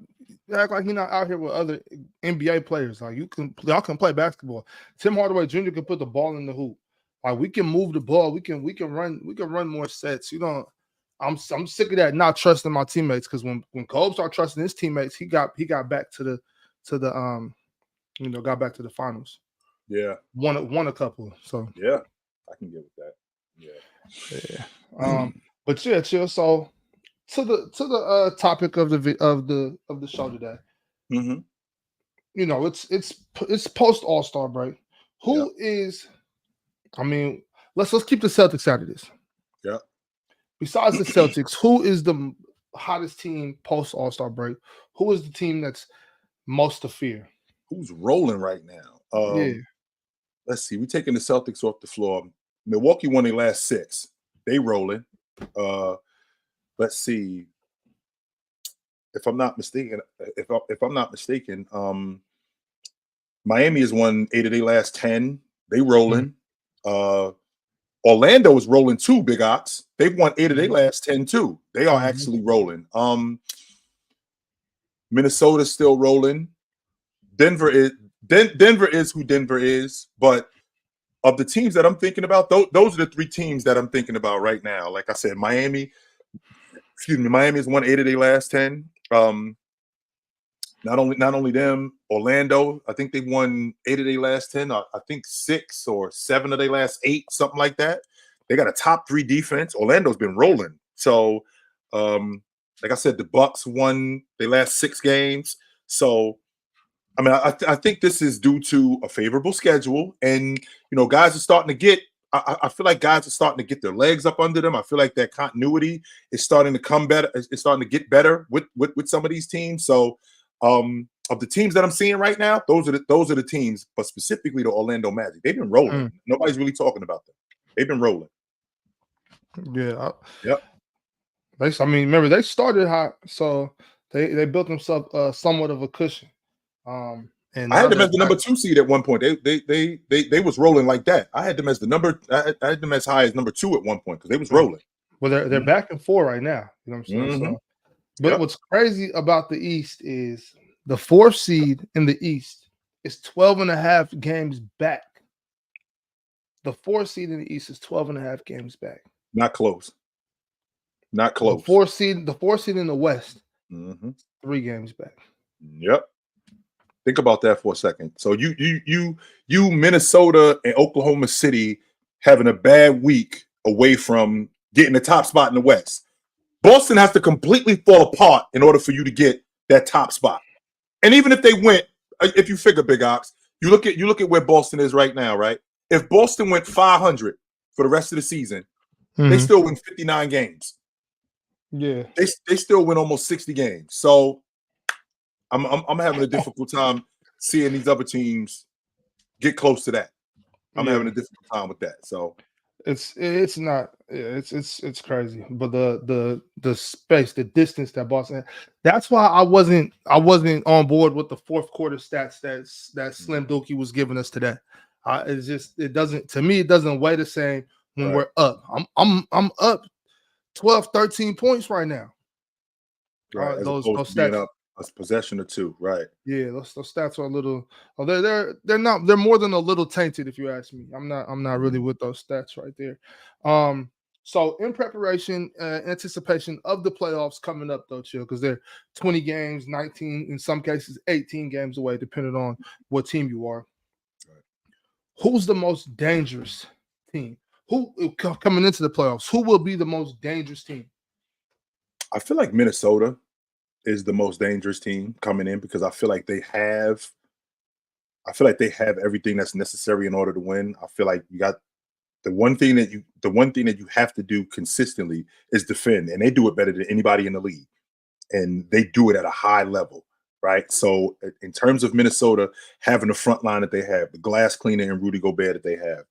he's not out here with other NBA players. Like, y'all can play basketball. Tim Hardaway Jr. can put the ball in the hoop. Like, we can move the ball. We can run more sets. You know, I'm sick of that, not trusting my teammates. Because when Kobe started trusting his teammates, he got back to the got back to the finals. Yeah, won a couple. So yeah, I can get with that. Yeah. But yeah, Chill. So to the topic of the show today. Mm-hmm. You know, it's post All-Star break. Who is? I mean, let's keep the Celtics out of this. Yeah. Besides the Celtics, who is the hottest team post All-Star break? Who is the team that's most to fear? Who's rolling right now? Yeah. Let's see. We're taking the Celtics off the floor. Milwaukee won their last 6. They rolling. Let's see. If I'm not mistaken, Miami has won 8 of their last 10. They rolling. Orlando is rolling too, Big Ox. They've won 8 of their last 10 too. They are actually rolling. Minnesota's still rolling. Denver is who Denver is, but of the teams that I'm thinking about, those are the 3 teams that I'm thinking about right now. Like I said, Miami has won 8 of their last 10. Not only them, Orlando, I think they won 8 of their last 10. I think 6 or 7 of their last 8, something like that. They got a top 3 defense. Orlando's been rolling. So, like I said, the Bucks won their last 6 games. So, I mean, I think this is due to a favorable schedule, and guys are starting to get. I feel like guys are starting to get their legs up under them. I feel like that continuity is starting to come better. It's starting to get better with some of these teams. So, of the teams that I'm seeing right now, those are the teams, but specifically the Orlando Magic. They've been rolling. Nobody's really talking about them. They've been rolling. Yeah. Yep. Remember they started hot, so they built themselves somewhat of a cushion. And I had them as the number 2 seed at one point. They was rolling like that. I had them as I had them as high as number 2 at one point because they was rolling. Well, they're back and 4 right now. You know what I'm saying? So, but what's crazy about the East is the 4th seed in the East is 12.5 games back. The 4th seed in the East is 12.5 games back. Not close. Not close. The 4th seed in the West, 3 games back. Yep. Think about that for a second. So you Minnesota and Oklahoma City having a bad week away from getting the top spot in the West. Boston has to completely fall apart in order for you to get that top spot. And even if they went, if you figure Big Ox, you look at where Boston is right now, right? If Boston went 500 for the rest of the season, they still win 59 games. Yeah, they still win almost 60 games. So I'm having a difficult time seeing these other teams get close to that. I'm having a difficult time with that. So it's crazy. But the space, the distance that Boston had, that's why I wasn't on board with the 4th quarter stats that Slim Dookie was giving us today. It doesn't weigh the same when we're up. I'm up 12, 13 points right now. Right, those stats. Being up a possession or 2, right? Yeah, those stats are a little. Oh, they're more than a little tainted, if you ask me. I'm not really with those stats right there. So in preparation, anticipation of the playoffs coming up, though, Chill, because they're 20 games, 19, in some cases 18 games away, depending on what team you are. Right. Who's the most dangerous team? Who coming into the playoffs? Who will be the most dangerous team? I feel like Minnesota is the most dangerous team coming in because I feel like they have everything that's necessary in order to win. I feel like you got the one thing that you have to do consistently is defend, and they do it better than anybody in the league, and they do it at a high level, right? So in terms of Minnesota having the front line that they have, the glass cleaner and Rudy Gobert that they have,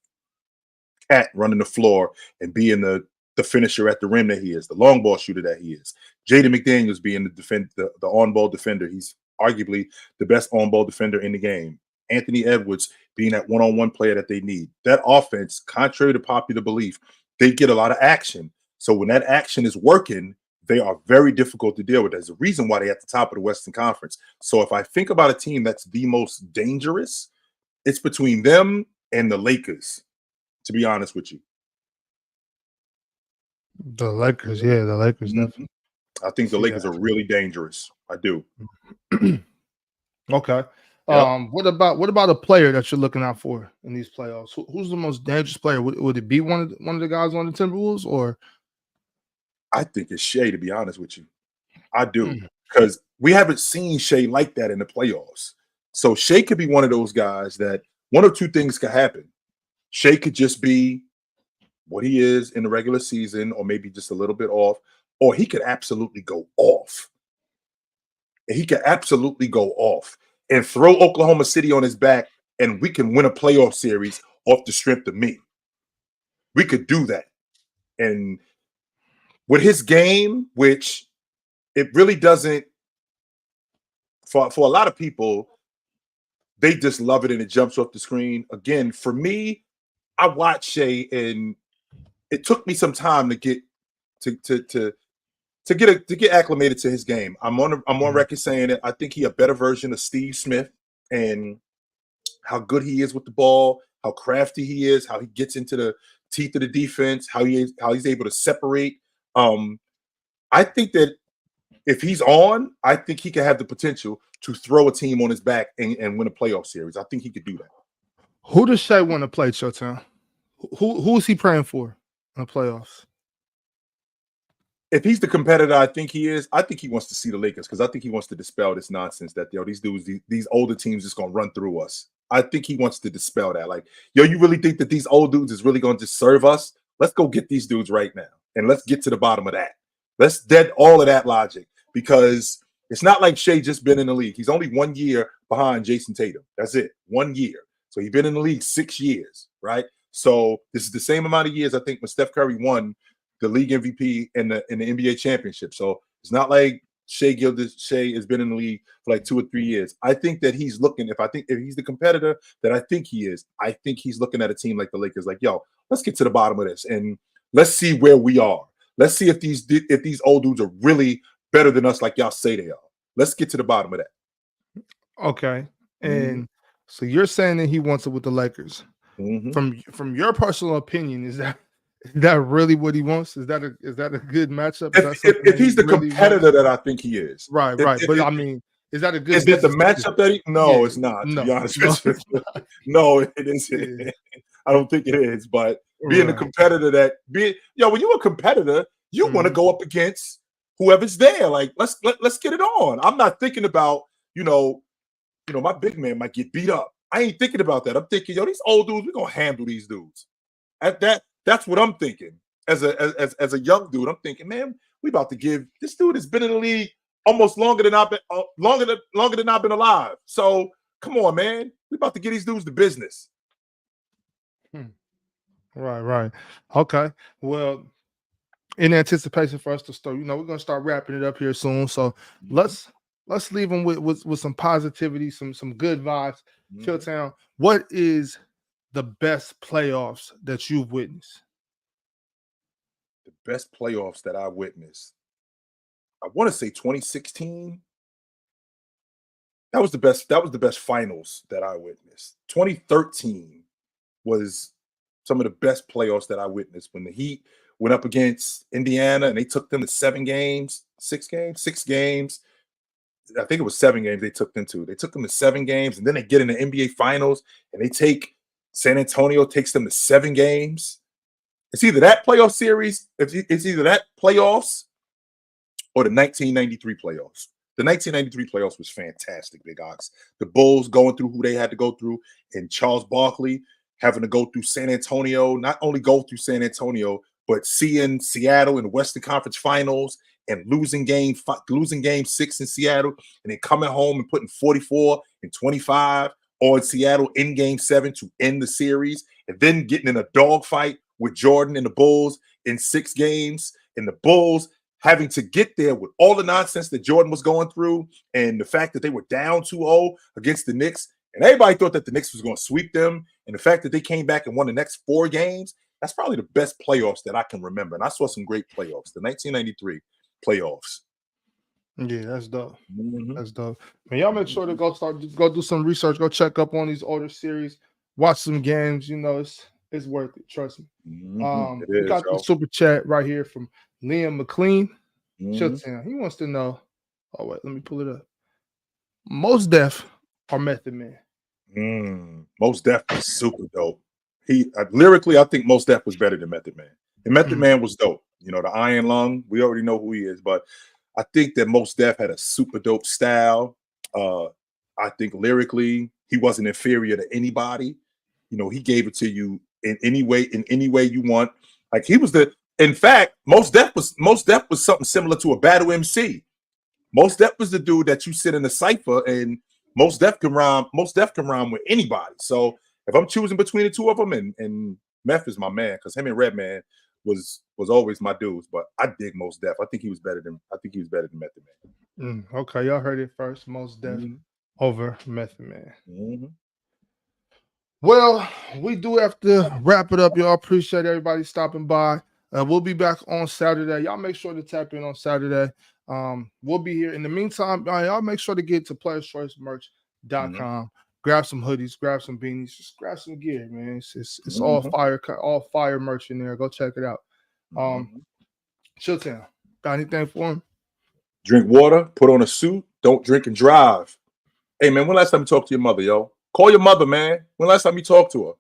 Cat running the floor and being the finisher at the rim that he is, the long ball shooter that he is, Jaden McDaniels being the on-ball defender. He's arguably the best on-ball defender in the game. Anthony Edwards being that one-on-one player that they need. That offense, contrary to popular belief, they get a lot of action. So when that action is working, they are very difficult to deal with. There's a reason why they're at the top of the Western Conference. So if I think about a team that's the most dangerous, it's between them and the Lakers, to be honest with you. The Lakers, definitely. I think the Lakers are really dangerous. I do. Okay. Yep. What about a player that you're looking out for in these playoffs? Who's the most dangerous player? Would it be one of the guys on the Timberwolves, or? I think it's Shea, to be honest with you. I do, because we haven't seen Shea like that in the playoffs. So Shea could be one of those guys that one of 2 things could happen. Shea could just be what he is in the regular season, or maybe just a little bit off, or he could absolutely go off. He could absolutely go off and throw Oklahoma City on his back, and we can win a playoff series off the strength of me. We could do that. And with his game, which it really doesn't, for a lot of people, they just love it and it jumps off the screen. Again, for me, I watched Shea and it took me some time to get get acclimated to his game. I'm on record saying that I think he a better version of Steve Smith and how good he is with the ball, how crafty he is, how he gets into the teeth of the defense, how he's able to separate. I think that if he's on, I think he can have the potential to throw a team on his back and win a playoff series. I think he could do that. Who does Shea want to play, Showtime? Who is he praying for in the playoffs? If he's the competitor I think he is, I think he wants to see the Lakers because I think he wants to dispel this nonsense that these dudes, these older teams just gonna run through us. I think he wants to dispel that. Like, you really think that these old dudes is really gonna just serve us? Let's go get these dudes right now and let's get to the bottom of that. Let's dead all of that logic because it's not like Shea just been in the league. He's only 1 year behind Jason Tatum. That's it, 1 year. So he's been in the league 6 years, right? So this is the same amount of years I think when Steph Curry won the league MVP in the NBA championship. So it's not like Shea has been in the league for like 2 or 3 years. I think that he's looking, if he's the competitor that I think he is, I think he's looking at a team like the Lakers, like, yo, let's get to the bottom of this and let's see where we are. Let's see if these old dudes are really better than us, like y'all say they are. Let's get to the bottom of that. Okay. And so you're saying that he wants it with the Lakers. From your personal opinion, is that really what he wants? Is that a good matchup? If he's the competitor that I think he is. Right. But I mean, is that a good? Is that the matchup that he? No, it's not. To be honest with you, no, it isn't. Yeah. I don't think it is. But being the competitor when you're a competitor, you want to go up against whoever's there. Like let's get it on. I'm not thinking about my big man might get beat up. I ain't thinking about that. I'm thinking, these old dudes, we're gonna handle these dudes. That's what I'm thinking. As a young dude, I'm thinking, man, we about to give this dude has been in the league almost longer than I've been alive. So come on, man, we about to get these dudes the business. Right. Okay. Well, in anticipation for us to start, we're gonna start wrapping it up here soon. So let's leave them with some positivity, some good vibes. Chilltown, what is the best playoffs that you've witnessed? The best playoffs that I witnessed, I want to say 2016. That was the best finals that I witnessed. 2013 was some of the best playoffs that I witnessed when the Heat went up against Indiana and they took them to 6 games. I think it was 7 games they took them to. They took them to 7 games, and then they get in the NBA Finals, and they take San Antonio takes them to 7 games. It's either that playoff series, it's either that playoffs or the 1993 playoffs. The 1993 playoffs was fantastic, Big Ox. The Bulls going through who they had to go through, and Charles Barkley having to go through San Antonio, not only go through San Antonio, but seeing Seattle in the Western Conference Finals and losing game 6 in Seattle, and then coming home and putting 44 and 25 on Seattle in game 7 to end the series, and then getting in a dogfight with Jordan and the Bulls in 6 games, and the Bulls having to get there with all the nonsense that Jordan was going through, and the fact that they were down 2-0 against the Knicks, and everybody thought that the Knicks was going to sweep them, and the fact that they came back and won the next 4 games, that's probably the best playoffs that I can remember. And I saw some great playoffs, the 1993 playoffs. Yeah, that's dope. That's dope. Man, y'all make sure to go do some research, go check up on these older series, watch some games. It's worth it. Trust me. We got the super chat right here from Liam McLean. He wants to know. Oh wait, let me pull it up. Mos Def or Method Man? Mos Def was super dope. Lyrically, I think Mos Def was better than Method Man. And Method Man was dope. The Iron Lung, we already know who he is, but I think that Mos Def had a super dope style. I think lyrically, he wasn't inferior to anybody. He gave it to you in any way you want. Like in fact, Mos Def was something similar to a battle MC. Mos Def was the dude that you sit in the cypher and Mos Def can rhyme with anybody. So if I'm choosing between the two of them, and Meth is my man, because him and Redman was always my dudes, but I dig Mos Def. I think he was better than Method Man. Okay, y'all heard it first. Mos Def over Method Man. Mm-hmm. Well, we do have to wrap it up, y'all. Appreciate everybody stopping by. We'll be back on Saturday. Y'all make sure to tap in on Saturday. We'll be here. In the meantime, y'all make sure to get to playerschoicemerch.com. Grab some hoodies, grab some beanies, just grab some gear, man. It's all fire merch in there. Go check it out. Chitchat, got anything for him? Drink water, put on a suit, don't drink and drive. Hey man, when last time you talked to your mother, yo? Call your mother, man. When last time you talked to her?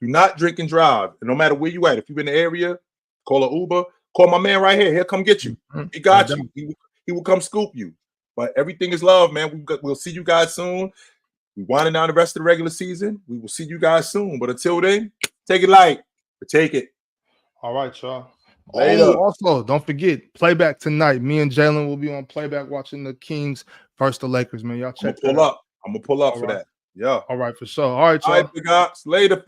Do not drink and drive. And no matter where you at, if you're in the area, call an Uber, call my man right here. He'll come get you. He got you. He will come scoop you. But everything is love, man. We'll see you guys soon. We're winding down the rest of the regular season. We will see you guys soon. But until then, take it light. But take it. All right, y'all. Later. Oh, also, don't forget, playback tonight. Me and Jalen will be on playback watching the Kings versus the Lakers, man. Y'all check that out. I'm going to pull up for that. Yeah. All right, for sure. All right, y'all. All right, big ops. Later.